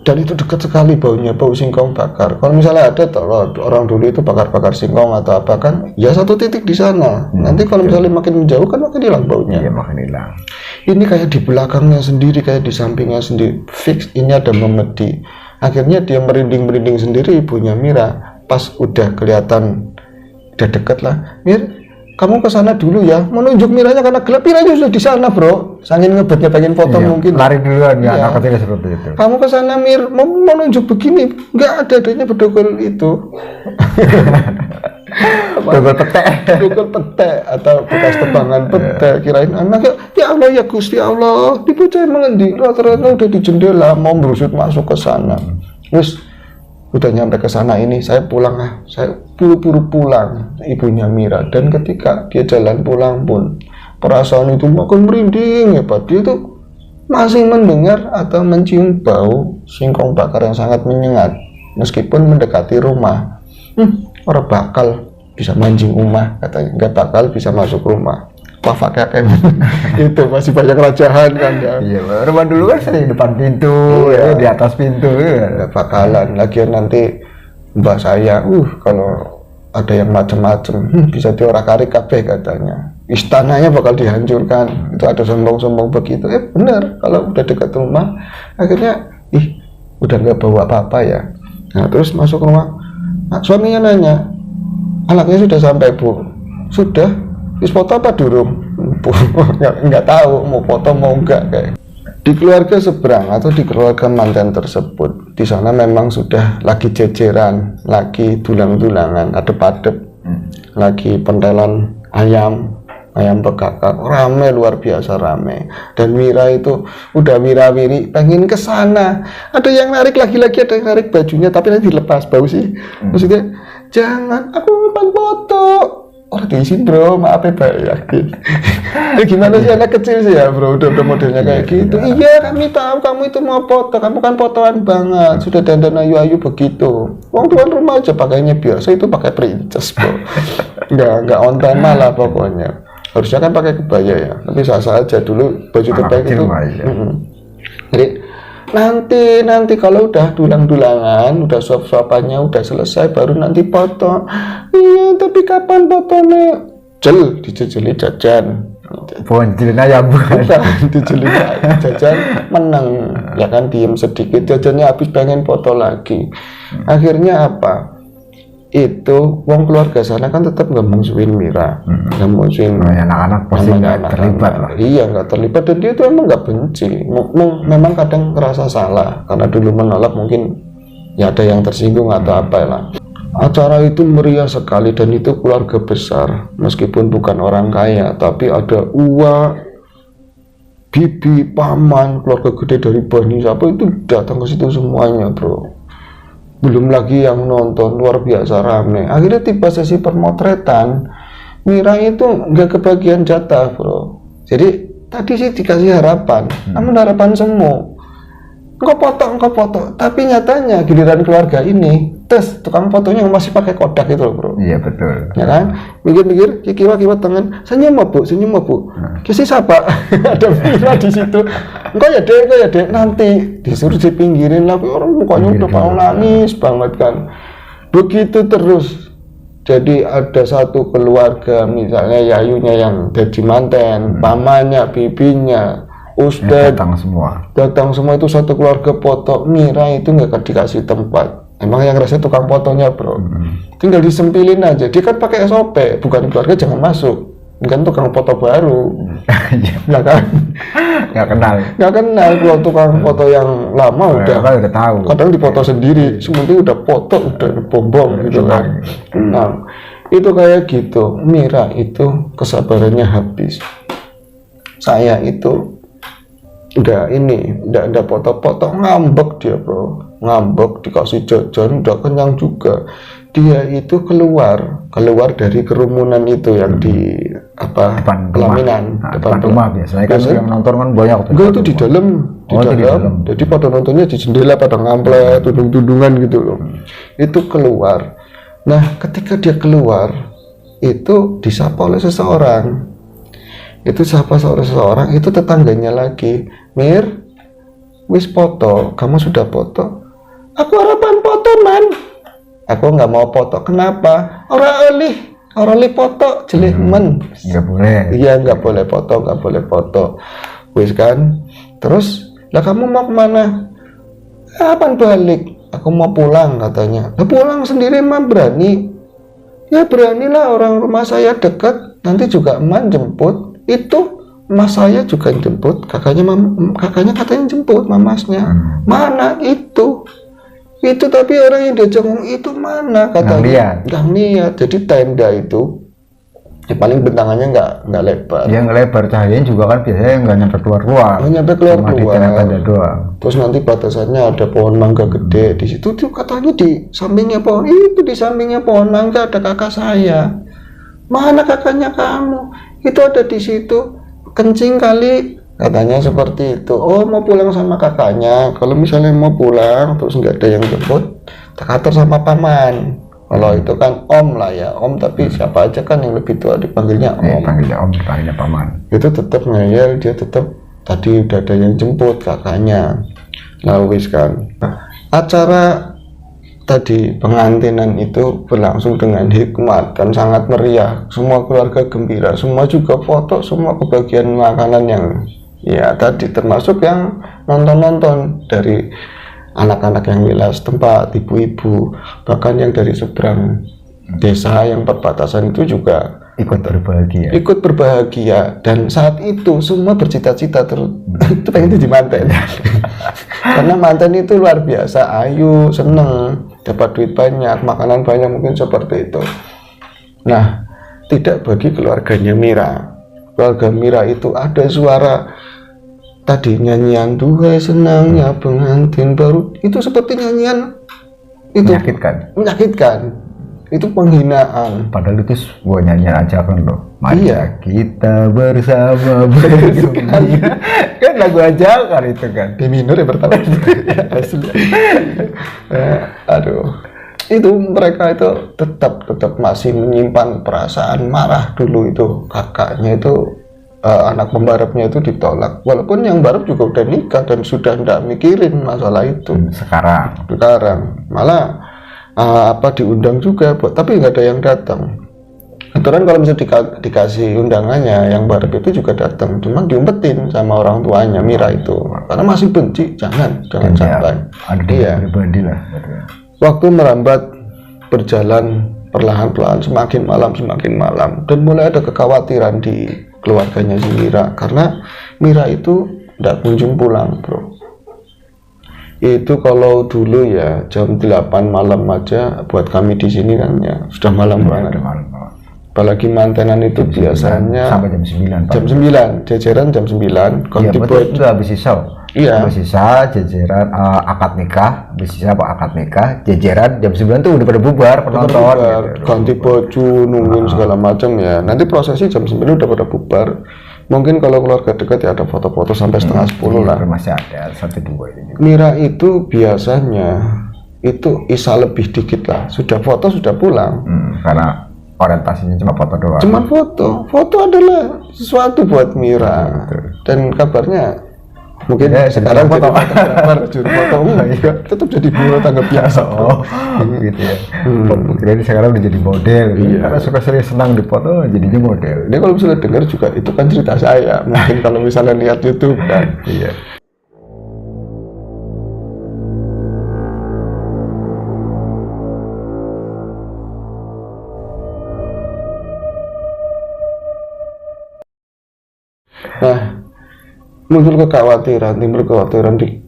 Dan itu dekat sekali baunya, bau singkong bakar. Kalau misalnya ada orang dulu itu bakar-bakar singkong atau apa kan, ya satu titik di sana. Nanti kalau misalnya makin menjauh kan makin hilang baunya. Iya, makin hilang. Ini kayak di belakangnya sendiri, kayak di sampingnya sendiri. Fix ini ada memedi. Akhirnya dia merinding-merinding sendiri, ibunya Mira. Pas udah kelihatan, udah deket lah. Mir, kamu ke sana dulu ya, menunjuk Miranya karena gelap. Miranya sudah di sana bro, saking ngebetnya pengen foto mungkin. Lari duluan ya, Iya. anak kecil seperti itu. Kamu ke sana Mir, mau menunjuk begini, nggak ada adanya bedogol itu. Bedogol petek. Bedogol petek atau bekas tebangan petek. Kirain anaknya, ya Allah ya Gusti Allah, di bocah mengendi, rata-rata udah di jendela, mau berusut masuk ke sana. Terus udah nyampe ke sana ini, saya pulang lah, saya buru-buru pulang, ibunya Mira. Dan ketika dia jalan pulang pun perasaan itu makin merinding ya Pak. Dia tuh masih mendengar atau mencium bau singkong bakar yang sangat menyengat meskipun mendekati rumah. Orang bakal bisa mancing rumah, katanya nggak bakal bisa masuk rumah. Wah pakai itu masih banyak rajahan kan ya. Iya, rumah dulu kan sering depan pintu, Iya. di atas pintu. Nggak bakalan. Lagian nanti mbak saya, kalau ada yang macem-macem, bisa diorak-arik kabeh katanya. Istananya bakal dihancurkan. Itu ada sombong-sombong begitu. Bener, kalau udah dekat rumah, akhirnya, udah nggak bawa apa-apa ya. Nah, terus masuk rumah, suaminya nanya, anaknya sudah sampai Bu? Sudah. Wis foto apa durung? Nggak tahu mau foto mau enggak kayak. Di keluarga seberang atau di keluarga mantan tersebut, di sana memang sudah lagi jejeran, lagi dulang-dulangan, adep-adep, lagi pentelan ayam bekakak, rame, luar biasa rame. Dan Mira itu udah wira-wiri pengen ke sana. Ada yang narik lagi-lagi, ada yang narik bajunya, tapi nanti dilepas bau sih. Maksudnya jangan, aku mau foto. Orang diizin bro, maaf ya Pak, yakin. Gimana sih anak kecil sih ya bro, udah modelnya kayak gitu. Iya kami tahu kamu itu mau foto, kamu kan fotoan banget, sudah dandan ayu-ayu begitu. Wong tuan rumah aja pakainya biasa, itu pakai princess bro. Nggak on tema lah pokoknya. Harusnya kan pakai kebaya ya, tapi sah-sah aja dulu baju terbaik itu. Jadi nanti kalau udah dulang-dulangan, udah suap-suapannya udah selesai, baru nanti foto. Iya, tapi kapan fotonya? Dijejeli jajan. Bukan jelin ayam, bukan. Dijeli jajan, menang. Ya kan, diem sedikit, jajannya habis, pengen foto lagi. Akhirnya apa? Itu wong keluarga sana kan tetap nggak musuhin Mira, nggak musuhin. Anak-anak pasti nggak terlibat lah. Iya, nggak terlibat, dan dia itu emang nggak benci. Memang kadang ngerasa salah karena dulu menolak, mungkin ya ada yang tersinggung atau apa lah. Acara itu meriah sekali dan itu keluarga besar, meskipun bukan orang kaya, tapi ada uak, bibi, paman, keluarga gede dari Bani siapa itu datang ke situ semuanya bro. Belum lagi yang nonton, luar biasa rame. Akhirnya tiba sesi permotretan, Mira itu nggak kebagian jatah bro. Jadi tadi sih dikasih harapan, namun harapan semu. Engkau foto. Tapi nyatanya giliran keluarga ini, tukang fotonya masih pakai Kodak itu loh bro. Iya betul. Ya kan, mikir-mikir, kiwa-kiwa tangan, senyum mau bu. Kisi siapa? Ada Mira di situ. Engkau ya dek, nanti disuruh dipinggirin lah. Orang mukanya udah mau nangis banget kan. Begitu terus. Jadi ada satu keluarga, misalnya yayunya yang jadi manten, pamannya, bibinya, Ustadz, datang semua itu satu keluarga foto. Mira itu nggak dikasih tempat. Emang yang rasa tukang fotonya bro, tinggal disempilin aja. Dia kan pakai SOP, bukan keluarga jangan masuk. kan tukang foto baru, Iya. ya kan? Nggak kenal. Nggak kenal kalau tukang foto yang lama udah Kan udah tahu. kadang dipoto sendiri, sementing udah foto udah bombong gitu kan. Nah, itu kayak gitu. Mira itu kesabarannya habis. Saya itu udah foto-foto, ngambek dia bro, ngambek, dikasih jajan udah kenyang juga. Dia itu keluar dari kerumunan itu yang di Depan pelaminan, rumah. Depan rumah biasanya kan yang nonton kan banyak tuh. enggak, itu di dalam, Oh, itu di dalam. Jadi pada nontonnya di jendela, pada ngamplet, tudung-tudungan gitu loh. Itu keluar. Nah, ketika dia keluar, itu disapa oleh seseorang. Itu siapa seseorang, itu tetangganya lagi. Mir, wis foto, kamu sudah foto? Aku harapan foto, man. Aku nggak mau foto. Kenapa? Orang oleh foto, jelek men. Nggak boleh. Iya, nggak boleh foto. Wis kan. Terus, lah kamu mau kemana? Kapan balik? Aku mau pulang katanya. Lah pulang sendiri mah berani? Ya beranilah, orang rumah saya dekat. Nanti juga emak jemput. Itu mas saya juga jemput. Kakaknya katanya jemput mamasnya. Mana itu? Itu tapi orang yang diajak ngomong itu mana katanya? Nggak lihat. Jadi tenda itu ya paling bentangannya nggak lebar. Ya nggak lebar, cahayanya juga kan biasanya nggak nyampe keluar. Nggak nyampe keluar. Cuma di tenda doang. Terus nanti batasannya ada pohon mangga gede di situ tuh, katanya di sampingnya pohon itu, di sampingnya pohon mangga ada kakak saya. Mana kakaknya kamu? Itu ada di situ, kencing kali. Katanya seperti itu. Oh, mau pulang sama kakaknya. Kalau misalnya mau pulang terus nggak ada yang jemput, tak atur sama paman. Kalau itu kan om lah ya, om, tapi siapa aja kan yang lebih tua dipanggilnya om. Panggilnya om, panggilnya paman. Itu tetap ngeyel, dia tetap tadi udah ada yang jemput kakaknya. Lalu kan. Nah, acara tadi pengantinan itu berlangsung dengan hikmat dan sangat meriah. Semua keluarga gembira, semua juga foto, semua kebagian makanan yang ya tadi, termasuk yang nonton dari anak-anak yang wilayah setempat, ibu-ibu, bahkan yang dari seberang desa yang perbatasan itu juga ikut berbahagia. Dan saat itu semua bercita-cita itu pengen jadi manten. Karena manten itu luar biasa, ayu, seneng, dapat duit banyak, makanan banyak, mungkin seperti itu. Nah, tidak bagi keluarganya Mira. Keluarga Mira itu ada suara tadi nyanyian duhai senangnya pengantin baru, itu seperti nyanyian itu menyakitkan. Itu penghinaan. Padahal itu sebuah nyanyian ajakan loh. Mari Iya. kita bersama bergembira. Kan lagu ajakan itu kan. D minor ya pertama. Asli. Aduh. Itu mereka itu tetap masih menyimpan perasaan marah dulu. Itu kakaknya itu anak pembarapnya itu ditolak, walaupun yang barap juga udah nikah dan sudah tidak mikirin masalah itu. Sekarang malah diundang juga, tapi nggak ada yang datang. Aturan kalau misalnya dikasih undangannya, yang barap itu juga datang, cuma diumpetin sama orang tuanya Mira itu, karena masih benci, jangan sampai. Iya. Waktu merambat berjalan perlahan-lahan, semakin malam, dan mulai ada kekhawatiran di keluarganya si Mira, karena Mira itu tidak kunjung pulang bro. Itu kalau dulu ya jam 8 malam aja buat kami di sini kan ya sudah malam banget. Apalagi mantenan itu biasanya sampai jam 9. Jam 9, jajaran jam 9. Iya, betul, itu habis sisa. Iya. Habis sisa, jajaran akad nikah, habis sisa akad nikah, jajaran jam 9 tuh udah pada bubar penonton. Gitu. Ganti baju, nungguin segala macam ya. Nanti prosesi jam 9 udah pada bubar. Mungkin kalau keluarga dekat ya ada foto-foto sampai setengah 10 lah. Masih ada 1-2 ini. Mira itu biasanya itu isa lebih dikit lah. Sudah foto sudah pulang. Karena orientasinya cuma foto doang. Cuma foto adalah sesuatu buat Mira. Dan kabarnya mungkin ya, sekarang foto juru foto tetap jadi buruh tangga biasa. Gitu ya. Kira sekarang udah jadi model. Iya. Karena suka senang di foto jadinya model. Dia kalau misalnya dengar juga itu kan cerita saya. Mungkin kalau misalnya lihat YouTube kan. Iya. Nah, muncul kekhawatiran, timbul kekhawatiran di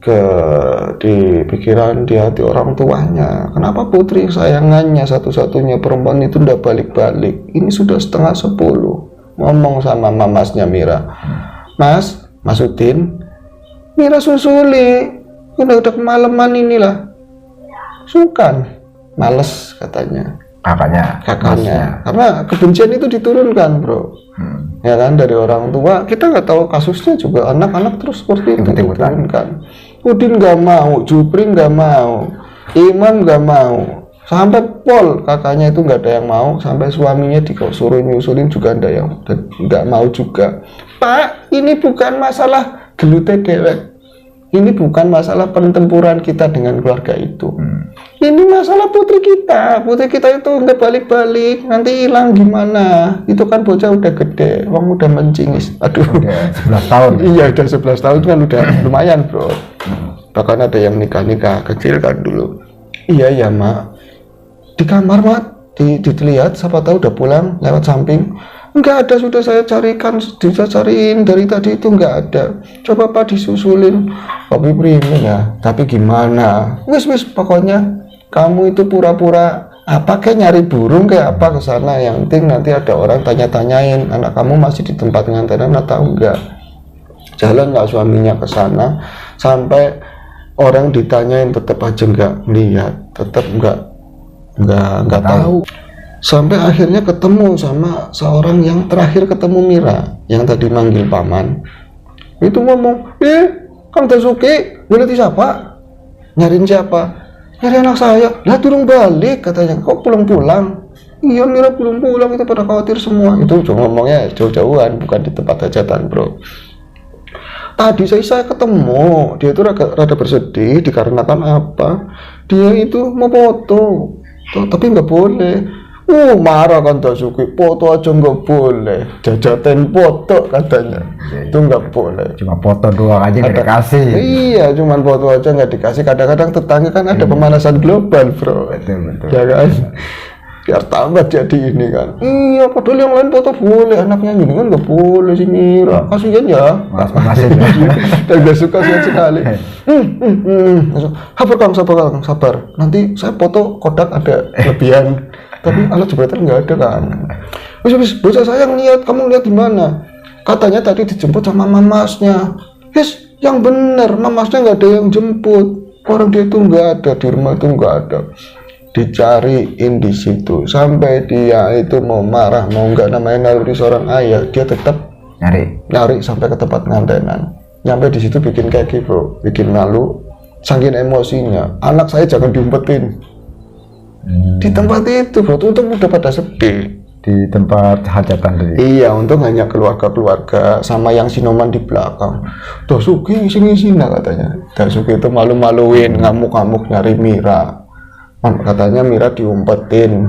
pikiran, di hati orang tuanya. Kenapa putri kesayangannya satu-satunya perempuan itu ndak balik-balik? Ini sudah 9:30. Ngomong sama mamasnya Mira, Mas Udin, Mira susuli, udah kemalaman inilah. Sukan, males katanya. Kakaknya. Karena kebencian itu diturunkan, bro. Ya kan, dari orang tua. Kita nggak tahu kasusnya juga, anak-anak terus seperti itu diturunkan. Udin nggak mau, Jupri nggak mau, Imam nggak mau, sampai Pol kakaknya itu nggak ada yang mau, sampai suaminya disuruh nyusulin juga ada yang nggak mau juga. Pak, ini bukan masalah gelute dewek, ini bukan masalah pertempuran kita dengan keluarga itu. Ini masalah putri kita itu nggak balik-balik, nanti hilang gimana? Itu kan bocah udah gede, uang udah mencingis. Aduh, udah 11 tahun. Iya, udah 11 tahun kan udah lumayan, bro. Bahkan ada yang nikah kecil kan dulu. Iya mak, di kamar mak, dilihat, siapa tahu udah pulang lewat samping. Enggak ada, sudah saya cariin dari tadi itu enggak ada. Coba Pak disusulin. Kopi premium ya. Tapi gimana? Wis pokoknya kamu itu pura-pura apa kayak nyari burung kayak apa ke sana. Yang penting nanti ada orang tanya-tanyain anak kamu masih di tempat ngantenan atau enggak. Jalan nggak suaminya ke sana sampai orang ditanyain tetap aja enggak lihat, tetap enggak tahu. Sampai akhirnya ketemu sama seorang yang terakhir ketemu Mira, yang tadi manggil paman. Itu ngomong, Kang Dasuki, berarti siapa? Nyariin siapa? Nyari anak saya. Lah turun balik katanya. Kok pulang-pulang? Iya Mira pulang-pulang, itu pada khawatir semua. Itu cuma ngomongnya jauh-jauhan, bukan di tempat hajatan, bro. Tadi saya ketemu, dia itu rada bersedih dikarenakan apa? Dia itu mau foto, tapi nggak boleh. Marah kan Dasuki, foto aja nggak boleh, jajatin foto katanya. Itu nggak boleh. Cuma foto doang aja nggak dikasih. Iya, cuma foto aja nggak dikasih. Kadang-kadang tetangga kan ada pemanasan global, bro. Betul. Ya kan? Biar tambah jadi ini kan. Iya, padahal yang lain foto boleh, anaknya gini kan nggak boleh sih Mira. Kasihan ya. Makasih. Dan gak suka sekali. Sabar. Nanti saya foto kodak ada kelebihan. Tapi alat jembatan nggak ada kan. Wis bocah sayang lihat, kamu lihat di mana? Katanya tadi dijemput sama mamasnya. Yang bener, mamasnya nggak ada yang jemput. Orang dia itu nggak ada di rumah, itu nggak ada. Dicariin di situ sampai dia itu mau marah, mau nggak, namanya naluri seorang ayah, dia tetap nyari sampai ke tempat ngantenan. Nyampe di situ bikin keki, bro, bikin malu, saking emosinya. Anak saya jangan diumpetin. Di tempat itu, bro, untung udah pada sepi. Di tempat hajatan tadi. Iya, untung hanya keluarga sama yang sinoman di belakang. Dasuki ngisi-ngisi katanya. Dasuki itu malu-maluin, ngamuk-ngamuk nyari Mira. Katanya Mira diumpetin.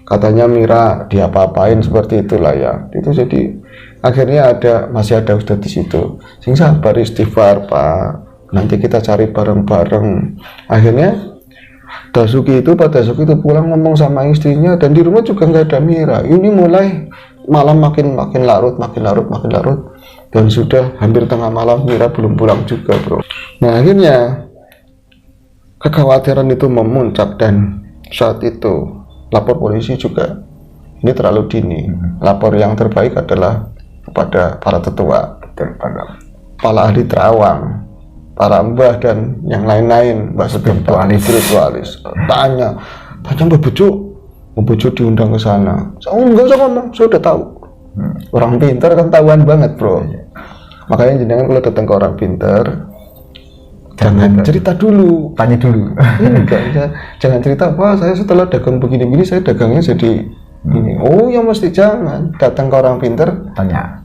Katanya Mira diapa-apain seperti itulah ya. Itu jadi akhirnya masih ada ustadz di situ. Sing sabar istighfar, Pak. Nanti kita cari bareng-bareng. Akhirnya Pak Dasuki itu pulang ngomong sama istrinya, dan di rumah juga nggak ada Mira. Ini mulai malam makin larut, dan sudah hampir tengah malam Mira belum pulang juga, bro. Nah akhirnya kekhawatiran itu memuncak, dan saat itu lapor polisi juga. Ini terlalu dini. Lapor yang terbaik adalah kepada para tetua, kepada para ahli terawang, para mbah dan yang lain-lain, mbah spiritualis. Tanya Mbak Bejo diundang ke sana. Enggak usah ngomong, saya udah tahu. Orang pintar kan tahuan banget, bro. Makanya jenengan kalau datang ke orang pintar, jangan cerita dulu, tanya dulu. Jangan cerita, wah saya setelah dagang begini-begini saya dagangnya jadi ini. Oh ya mesti jangan. Datang ke orang pintar, tanya.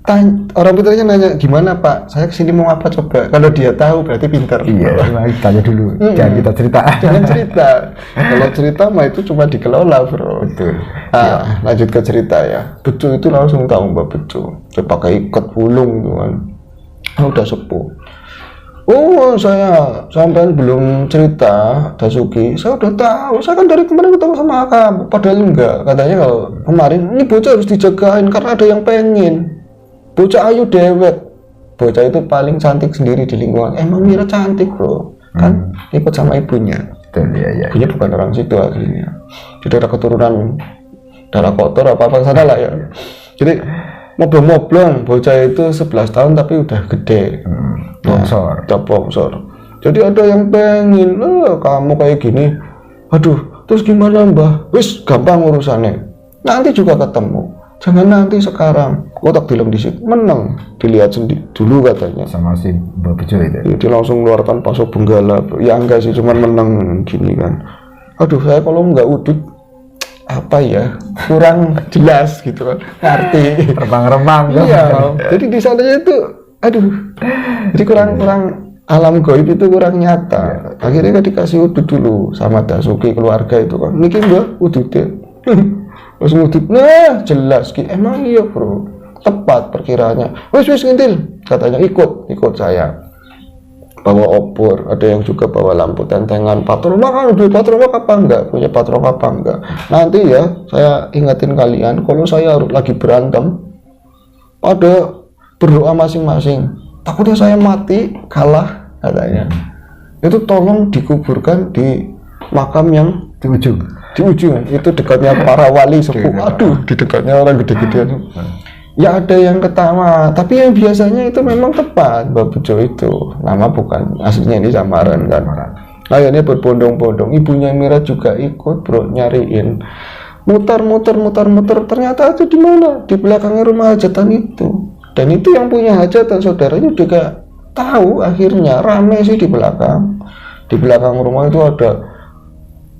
Orang pintarnya nanya, gimana Pak? Saya kesini mau apa coba? Kalau dia tahu berarti pintar. Iya, tanya dulu. Jangan kita cerita. Jangan cerita. Kalau cerita mah itu cuma dikelola, bro. Betul. Lanjut ke cerita ya. Bejo itu langsung tahu Mbak Bejo. Dia pakai ikat pulung tuh kan. Udah sepuh. Oh, saya sampai belum cerita Dasuki, saya udah tahu. Saya kan dari kemarin ketemu sama kamu, padahal enggak. Katanya kalau kemarin ini bocah harus dijagain karena ada yang pengen. Bocah ayu dewek, bocah itu paling cantik sendiri di lingkungan. Emang Mira cantik bro, kan ikut sama ibunya. Betul, iya. Ibunya bukan orang situ aslinya, jadi ada keturunan darah kotor apa sana lah ya. Jadi moblong bocah itu 11 tahun tapi udah gede, Bongsor. udah bongsor. Jadi ada yang pengen, kamu kayak gini, aduh, terus gimana mbah? Wis gampang urusannya, nanti juga ketemu. Jangan nanti sekarang, kotak film di situ menang, dilihat sendiri dulu katanya. Sama si Mbak Bejo itu. Jadi langsung keluarkan pasok benggala, ya enggak sih, cuman menang gini kan. Aduh, saya kalau nggak udut apa ya, kurang jelas gitu kan, ngerti. Remang-remang. Iya, jadi di sana itu, aduh, jadi kurang alam gaib itu kurang nyata. Akhirnya kan dikasih udut dulu sama Dasuki keluarga itu kan, niki mbak udutnya. Terus ngudut, nah jelas ki, emang iya bro, tepat perkiraannya. Wis ngintil, katanya ikut saya. Bawa obor, ada yang juga bawa lampu tentengan. Patroma kan, udah patroma apa enggak? Punya patroma apa enggak? Nanti ya, saya ingetin kalian, kalau saya lagi berantem, ada berdoa masing-masing. Takutnya saya mati, kalah, katanya. Itu tolong dikuburkan di makam yang Di ujung. itu dekatnya para wali sepuh. Aduh, di dekatnya orang gede-gedean. Ya ada yang ketawa, tapi yang biasanya itu memang tepat. Mbak Bejo itu nama bukan aslinya ini samaran kan. Akhirnya berbondong-bondong, ibunya Mira juga ikut bro, nyariin, muter, ternyata itu di mana? Di belakangnya rumah hajatan itu. Dan itu yang punya hajatan saudaranya juga tahu. Akhirnya rame sih di belakang rumah itu ada.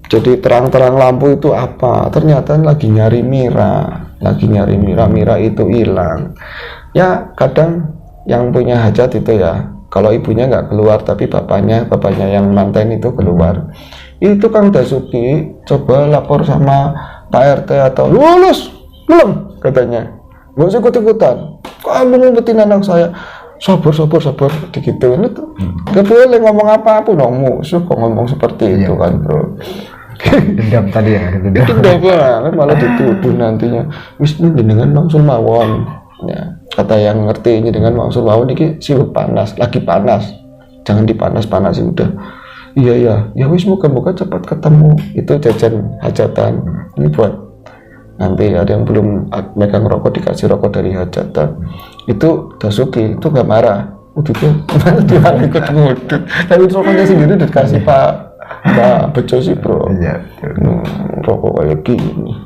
Jadi terang-terang lampu itu apa? Ternyata lagi nyari Mira. Mira itu hilang. Ya kadang yang punya hajat itu ya, kalau ibunya nggak keluar tapi bapaknya yang manten itu keluar. Itu Kang Dasuki coba lapor sama Pak RT atau lulus belum katanya. Nggak usah ikut-ikutan. Kamu ngumpetin anak saya. Sabar digituin itu. Gak boleh ngomong apa-apa dong, musuh kok ngomong seperti itu kan bro. Dendam tadi ya, dendam lah, malah dituduh nantinya. Wis dengan mangsul mawon. Ya, kata yang ngerti ini dengan mangsul mawon ini siwet panas, lagi panas. Jangan dipanas-panasin udah. Iya, ya wis moga-moga cepat ketemu. Itu jajan hajatan. Ini buat nanti ada yang belum megang rokok dikasih rokok dari hajatan. Itu Dasuki itu gak marah. Udutnya dia ikut ngudut. Tapi rokoknya sendiri dikasih Pak Bejo sih bro. Rokok kayak gini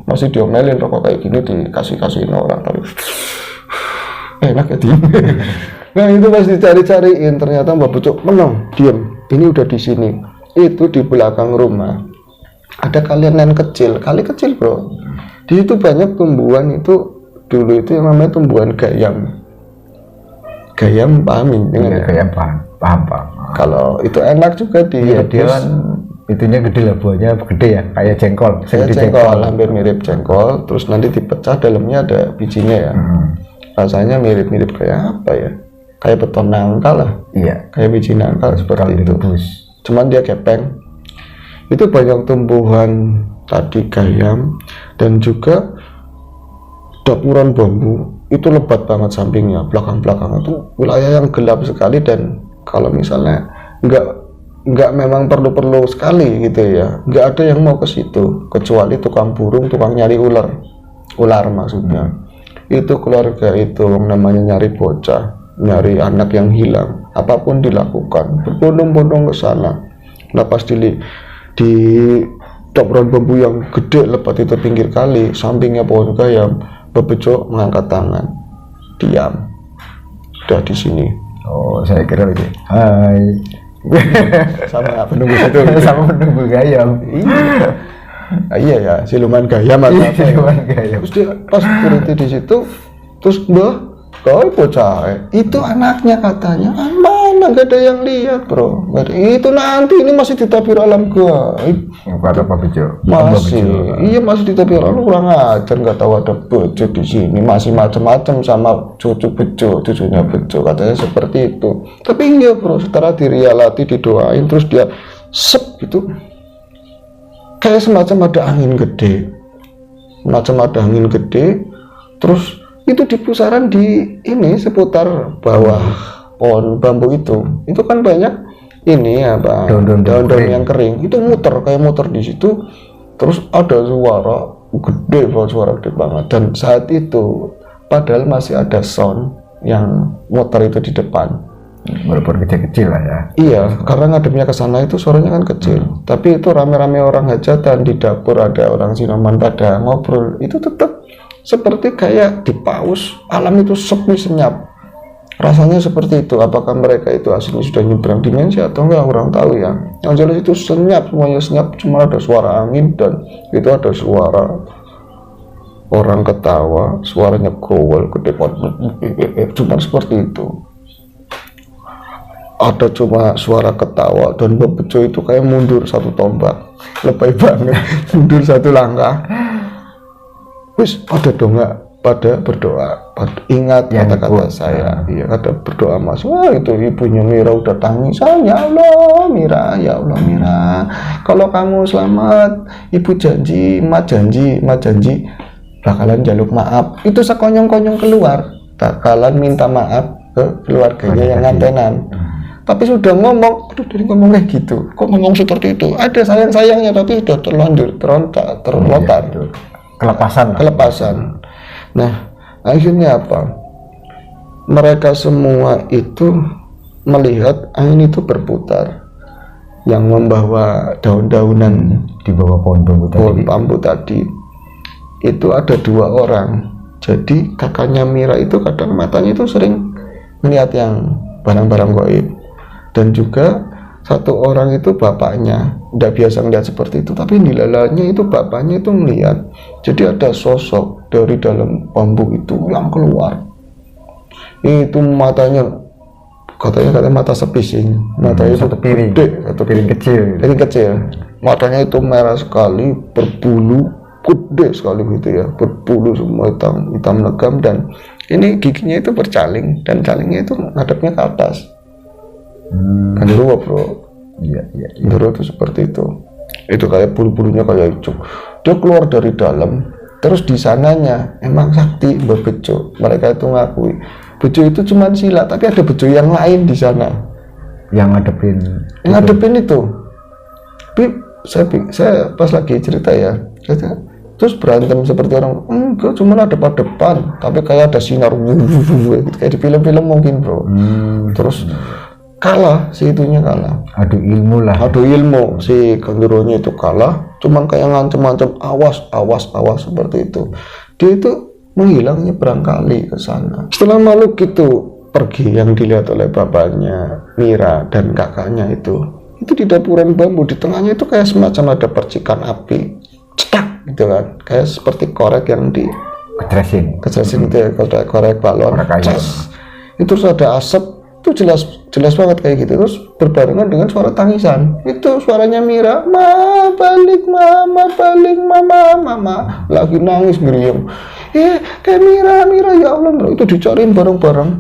masih diomelin, rokok kayak gini dikasih-kasihin orang tapi enak ya dia. Nah itu pas dicari-cariin ternyata Mbak Bejo menang, diem. Ini udah di sini. Itu di belakang rumah ada kali kecil bro. Di situ banyak tumbuhan itu dulu itu yang namanya tumbuhan gayam. Pahamin dengan gayam paham. Kalau itu enak juga dia kan itunya gede lah, buahnya gede ya, kayak jengkol. Hampir mirip jengkol. Terus nanti dipecah, dalamnya ada bijinya ya. Rasanya mirip kayak apa ya? Kayak beton nangka lah. Iya. Kayak biji nangka seperti itu. Cuman dia gepeng. Itu banyak tumbuhan tadi gayam dan juga dapuran bambu. Itu lebat banget sampingnya, belakang itu wilayah yang gelap sekali dan kalau misalnya nggak memang perlu sekali gitu ya, nggak ada yang mau ke situ kecuali tukang burung, tukang nyari ular maksudnya. Itu keluarga itu namanya nyari bocah, nyari anak yang hilang, apapun dilakukan, berbondong-bondong ke sana. Nah pas di dapuran bambu yang gede lebat itu pinggir kali, sampingnya pohon gayam, Mbak Bejo mengangkat tangan, diam, udah di sini. Oh, saya kira itu. Hai. Sama penunggu itu. Sama penunggu gayam. Iya ya, siluman gayam atau apa? Siluman gayam. Terus dia pas berhenti di situ, terus Mbah, kau bocah, itu anaknya katanya. Mana gak ada yang lihat bro. Itu nanti ini masih ditabir alam gaib. Kata Pak Bejo. Iya masih ditabir alam, kurang ajar, nggak tahu ada Bejo di sini. Masih macam-macam sama cucunya Bejo katanya seperti itu. Tapi iya bro, setelah dirialati didoain terus dia sep gitu. Kayak semacam ada angin gede, terus itu di pusaran di ini seputar bawah pohon bambu itu kan banyak ini apa daun-daun yang kering, itu muter kayak muter di situ, terus ada suara gede banget, dan saat itu padahal masih ada sound yang muter itu di depan. Walaupun kecil-kecil lah ya. Iya, karena ngadepnya ke sana itu suaranya kan kecil. Tapi itu rame-rame orang hajatan, di dapur ada orang Sinoman pada ngobrol. Itu tetap seperti kayak di paus, alam itu sepi senyap. Rasanya seperti itu. Apakah mereka itu aslinya sudah nyebrang dimensi atau enggak, orang tahu ya. Yang jelas itu senyap, semuanya senyap, cuma ada suara angin dan itu ada suara orang ketawa, suaranya growol gede banget. Cuma seperti itu. Ada cuma suara ketawa dan bebejo itu kayak mundur satu tombak, lebay banget. Mundur satu langkah, wis ada dongak pada berdoa, ingat kata-kata saya, iya kata berdoa Mas. Wah itu ibunya Mira udah tangisan, ya Allah Mira, ya Allah Mira, kalau kamu selamat ibu janji, mak janji bakalan jaluk maaf. Itu sekonyong-konyong keluar, bakalan minta maaf ke keluarganya yang ngantenan. Tapi sudah ngomong, aduh dari ngomong kayak gitu, kok ngomong seperti itu, ada sayang-sayangnya tapi sudah terlanjur, terlontar, kelepasan. Nah akhirnya apa, mereka semua itu melihat angin itu berputar yang membawa daun-daunan di bawah pohon bambu tadi. Itu ada 2 orang, jadi kakaknya Mira itu kadang matanya itu sering melihat yang barang-barang gaib. Dan juga 1 orang itu bapaknya, tidak biasa melihat seperti itu, tapi dilalanya itu bapaknya itu melihat. Jadi ada sosok dari dalam bambu itu yang keluar. Itu matanya, katanya mata sepising, matanya satu piring kecil. Matanya itu merah sekali, berbulu, gede sekali gitu ya, berbulu semua hitam legam, dan ini giginya itu bercaling, dan calingnya itu ngadepnya ke atas. Genderuwo bro. Iya. Genderuwo itu seperti itu kayak bulu-bulunya kayak hijau. Dia keluar dari dalam, terus di sananya emang sakti bebejo. Mereka itu ngakui bejo itu cuma sila, tapi ada bejo yang lain di sana yang ngadepin itu. Tapi saya pas lagi cerita ya, terus berantem seperti orang, enggak, cuma ada depan, tapi kayak ada sinar kayak di film-film mungkin bro. Terus kalah, si itunya kalah, adu ilmu si genderuwonya itu kalah, cuman kayak ngancem-ngancem awas seperti itu. Dia itu menghilang nyebrang kali ke sana. Setelah makhluk itu pergi yang dilihat oleh bapaknya Mira dan kakaknya itu di dapuran bambu, di tengahnya itu kayak semacam ada percikan api, cetak gitu kan, kayak seperti korek yang di keceresin itu ya, korek balon, itu terus ada asap. Itu jelas banget kayak gitu, terus berbarengan dengan suara tangisan. Itu suaranya Mira, mama balik mama lagi nangis ngeriam. Kayak Mira ya Allah, itu dicariin bareng-bareng.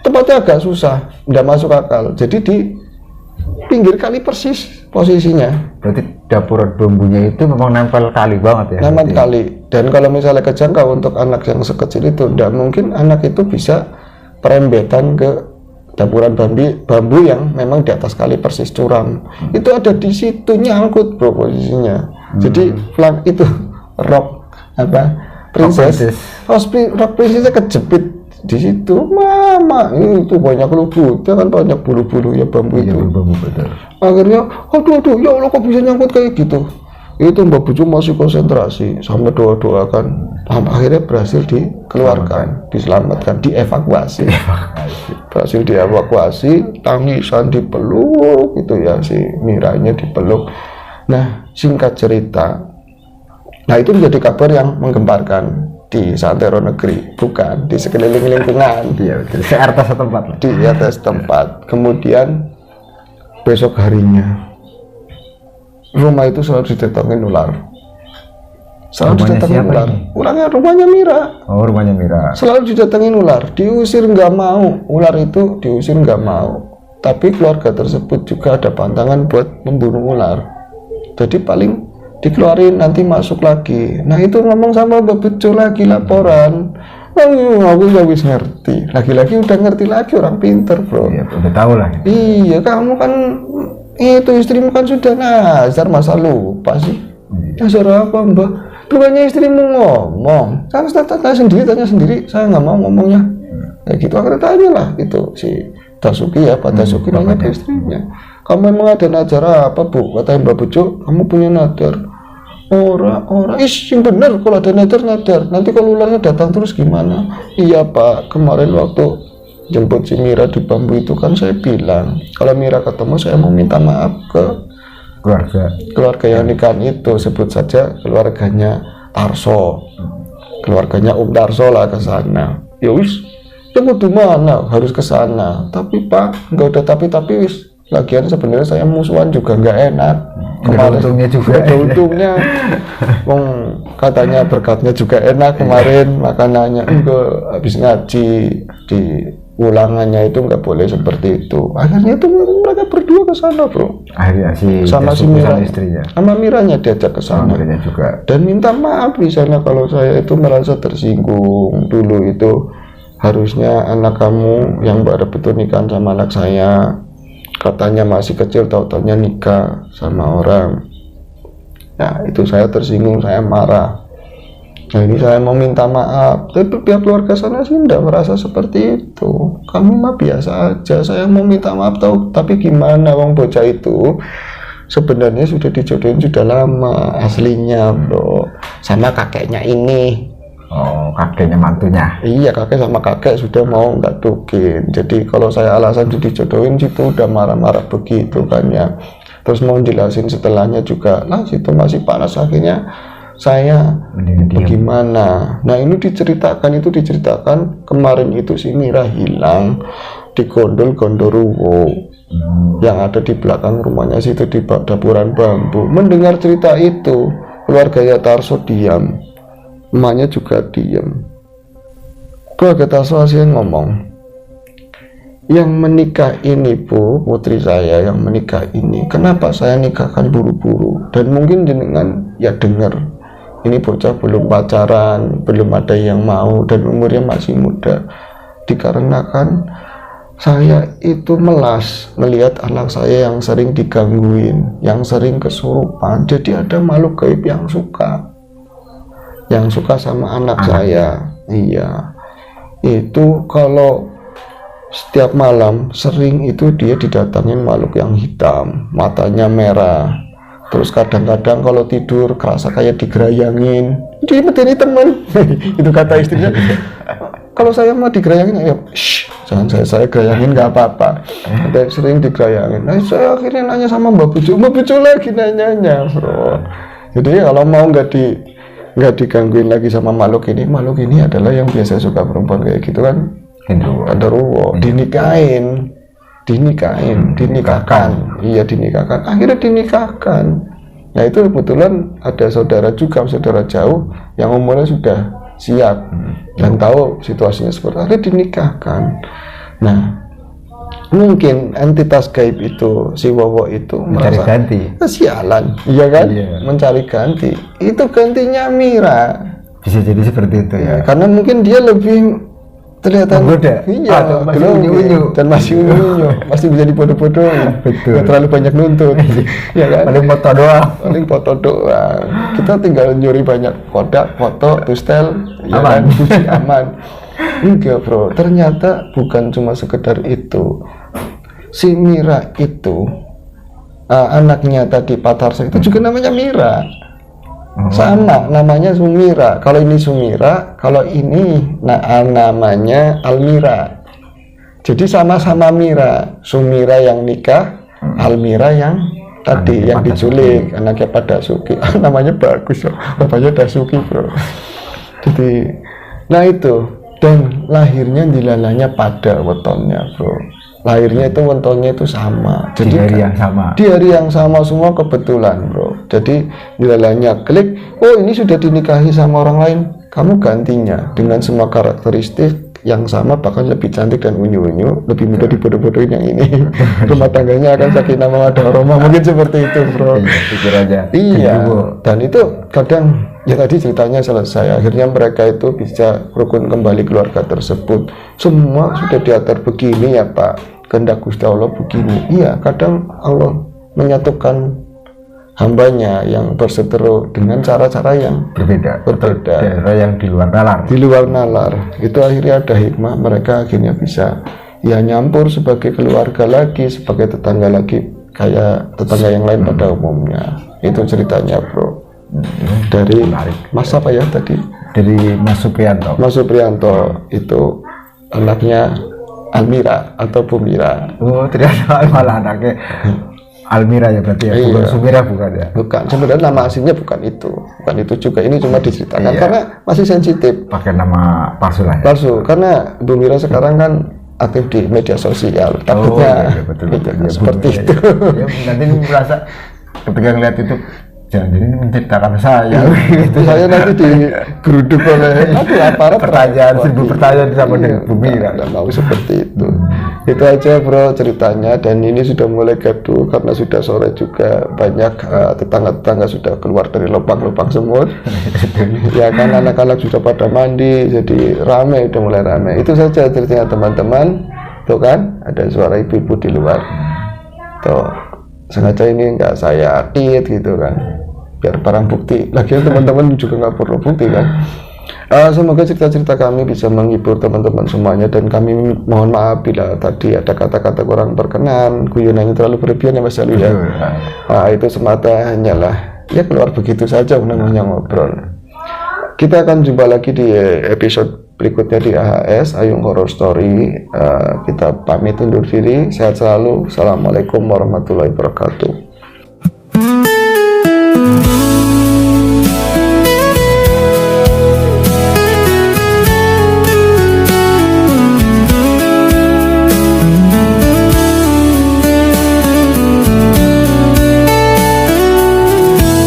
Tempatnya agak susah, nggak masuk akal. Jadi di pinggir kali persis posisinya. Berarti dapur bambunya itu memang nempel kali banget ya? Nempel kali. Dan kalau misalnya kejangkau untuk anak yang sekecil itu, nggak mungkin anak itu bisa perembetan ke dapuran bambu yang memang di atas kali persis curam. Itu ada di situ nyangkut bro posisinya. Jadi flank itu rock princess kejepit di situ. Mama itu banyak lubutnya kan, banyak bulu-bulu ya bambu itu. Akhirnya aduh ya Allah kok bisa nyangkut kayak gitu. Itu Mbak Bucu masih konsentrasi sampai doa-doakan, akhirnya berhasil dikeluarkan, diselamatkan, dievakuasi. Berhasil dievakuasi, tangisan dipeluk gitu ya, si Miranya dipeluk. Nah singkat cerita, nah itu menjadi kabar yang menggemparkan di Santero Negeri, bukan di sekeliling lingkungan. Iya, di atas tempat. Di atas tempat. Kemudian besok harinya rumah itu selalu didatangin ular. Rumahnya Mira. Oh, rumahnya Mira. Selalu didatangin ular, diusir nggak mau. Ular itu diusir nggak mau. Tapi keluarga tersebut juga ada pantangan buat membunuh ular. Jadi paling dikeluarin nanti masuk lagi. Nah itu ngomong sama Mbak Bejo lagi laporan. Oh, aku ya wis ngerti. Lagi-lagi udah ngerti lagi, orang pinter bro. Iya, udah tahu lah. Iya, kamu kan itu istrimu kan sudah nazar, masa lupa sih? Nazar apa mbak? Bukannya istrimu ngomong, kan tanya sendiri, saya nggak mau ngomongnya. Kayak gitu akhirnya tanya lah itu si Dasuki ya, Pak Dasuki nanya ke istrinya, kamu memang ada nazar apa bu? Katanya Mbak Bejo, kamu punya nazar. Ora, yang bener kalau ada nadar. Nanti kalau ularnya datang terus gimana? Iya pak, kemarin waktu jemput si Mira di bambu itu kan saya bilang kalau Mira ketemu saya mau minta maaf ke keluarga yang nikahan itu, sebut saja keluarganya Tarso, keluarganya Tarso lah ke sana. Ya wis, ya mau di mana? Harus ke sana. Tapi pak, nggak ada tapi wis. Lagian sebenarnya saya musuhan juga nggak enak. Kemarin untungnya juga. Ada untungnya. Katanya berkatnya juga enak kemarin makanannya. Enggak, habis ngaji di ulangannya itu nggak boleh seperti itu. Akhirnya itu mereka berdua ke sana bro. Akhirnya sama si Mira, istrinya, sama Miranya diajak ke sana. Juga. Dan minta maaf di sana kalau saya itu merasa tersinggung. Dulu itu harusnya anak kamu yang baru betul nikahan sama anak saya. Katanya masih kecil, tahu-taunya nikah sama orang. Nah itu saya tersinggung, saya marah. Nah ini saya mau minta maaf. Tapi pihak keluarga sana sih tidak merasa seperti itu. Kamu mah biasa aja. Saya mau minta maaf tahu. Tapi gimana wong bocah itu sebenarnya sudah dijodohin sudah lama aslinya bro, sama kakeknya ini. Oh, kakeknya mantunya. Iya, kakek sama kakek sudah mau nggak tukin. Jadi kalau saya alasan dijodohin situ udah marah-marah begitu kan ya. Terus mau jelasin setelahnya juga, nah situ masih panas. Akhirnya saya bagaimana? Nah ini diceritakan kemarin itu si Mira hilang di gondol Gondoruwo yang ada di belakang rumahnya situ di dapuran bambu. Mendengar cerita itu, keluarganya Tarso diam. Emaknya juga diam. Keluarga Tarso asyik ngomong, yang menikah ini bu, putri saya yang menikah ini, kenapa saya nikahkan buru-buru? Dan mungkin jenengan ya dengar, ini bocah belum pacaran, belum ada yang mau, dan umurnya masih muda. Dikarenakan saya itu melas melihat anak saya yang sering digangguin, yang sering kesurupan. Jadi ada makhluk gaib yang suka sama anak saya. Iya, itu kalau setiap malam sering itu dia didatangin makhluk yang hitam, matanya merah. Terus kadang-kadang kalau tidur kerasa kayak digerayangin. Dia medeni teman. Itu kata istrinya. Kalau saya mau digerayangin, ya jangan saya gerayangin nggak apa-apa. Ada sering digerayangin. Nah saya akhirnya nanya sama Mbak Bucu lagi nanya bro. Jadi kalau mau nggak digangguin lagi sama makhluk ini adalah yang biasa suka perempuan kayak gitu kan, Gondoruwo, dinikahkan, iya dinikahkan, akhirnya dinikahkan. Nah itu kebetulan ada saudara jauh yang umurnya sudah siap dan tahu situasinya seperti apa, dinikahkan. Nah mungkin entitas gaib itu, si Wowo itu mencari ganti. Sialan, iya kan? Iya. Mencari ganti. Itu gantinya Mira. Bisa jadi seperti itu ya. Karena mungkin dia lebih terlihat muda. Iya, masih unyu-unyu. Dan masih unyu-unyu. Masih bisa dibodoh-bodohin. Betul. Nggak terlalu banyak nuntut. Iya kan? Paling foto doang. Kita tinggal nyuri banyak foto, tustel, aman. Ya kan? Aman. Enggak bro, ternyata bukan cuma sekedar itu. Si Mira itu anaknya tadi Pak Tarso itu juga namanya Mira. Sama namanya Sumira. Kalau ini Sumira, kalau ini namanya Almira. Jadi sama-sama Mira. Sumira yang nikah, Almira yang tadi yang diculik, anaknya Pak Dasuki. Namanya bagus loh, bapaknya Dasuki bro. Jadi, nah itu. Dan lahirnya dilalanya pada wetonnya bro. Lahirnya itu wetonnya itu sama. Jadi di hari yang sama semua kebetulan bro. Jadi dilalanya klik, oh ini sudah dinikahi sama orang lain, kamu gantinya dengan semua karakteristik yang sama bahkan lebih cantik dan unyu-unyu, lebih mudah dibodoh-bodohin yang ini. Rumah tangganya akan sakinah mawaddah warahmah, mungkin seperti itu, bro. Iya, pikir aja. Iya, Kedua. dan itu kadang ya tadi ceritanya selesai, akhirnya mereka itu bisa rukun kembali keluarga tersebut. Semua sudah diatur begini ya Pak, kehendak Gusti Allah begini. Iya, kadang Allah menyatukan hambanya yang berseteru dengan cara-cara yang Berbeda. berbeda. Daerah yang di luar nalar. Di luar nalar itu akhirnya ada hikmah, mereka akhirnya bisa ya nyampur sebagai keluarga lagi, sebagai tetangga lagi, kayak tetangga yang lain pada umumnya. Itu ceritanya, bro. Dari Mas apa ya tadi? Dari Mas Supriyanto. Mas Supriyanto itu anaknya Almira atau Bumira. Oh, ternyata malah anaknya Almira ya berarti ya, bukan Iya. Sumira bukan ya? Bukan, sebenarnya nama aslinya bukan itu juga. Ini cuma diceritakan Iya. karena masih sensitif. Pakai nama palsu lah ya? Palsu, karena Bu Mira sekarang kan aktif di media sosial. Takutnya iya, betul. Ya, seperti betul, itu. Ya, nanti merasa ketika ngeliat itu, jangan jadi ini menceritakan saya. Itu saya nanti digeruduk oleh aparat. Pertanyaan, seribu pertanyaan sama dengan Bu Mira. Nggak mau seperti itu. Itu aja, bro, ceritanya. Dan ini sudah mulai gaduh karena sudah sore juga, banyak tetangga-tetangga sudah keluar dari lubang-lubang semut. Ya kan, anak-anak sudah pada mandi, jadi rame, udah mulai rame. Itu saja ceritanya, teman-teman. Tuh kan, ada suara ibu-ibu di luar. Tuh, sengaja ini nggak saya edit gitu kan, biar barang bukti. Lagian teman-teman juga nggak perlu bukti kan. Semoga cerita-cerita kami bisa menghibur teman-teman semuanya, dan kami mohon maaf bila tadi ada kata-kata kurang berkenan, guyonannya terlalu berlebihan ya Mas Jalu ya. Itu semata hanyalah ya keluar begitu saja, namanya ngobrol. Kita akan jumpa lagi di episode berikutnya di AHS Ayung Horror Story. Kita pamit undur diri, sehat selalu. Assalamualaikum warahmatullahi wabarakatuh.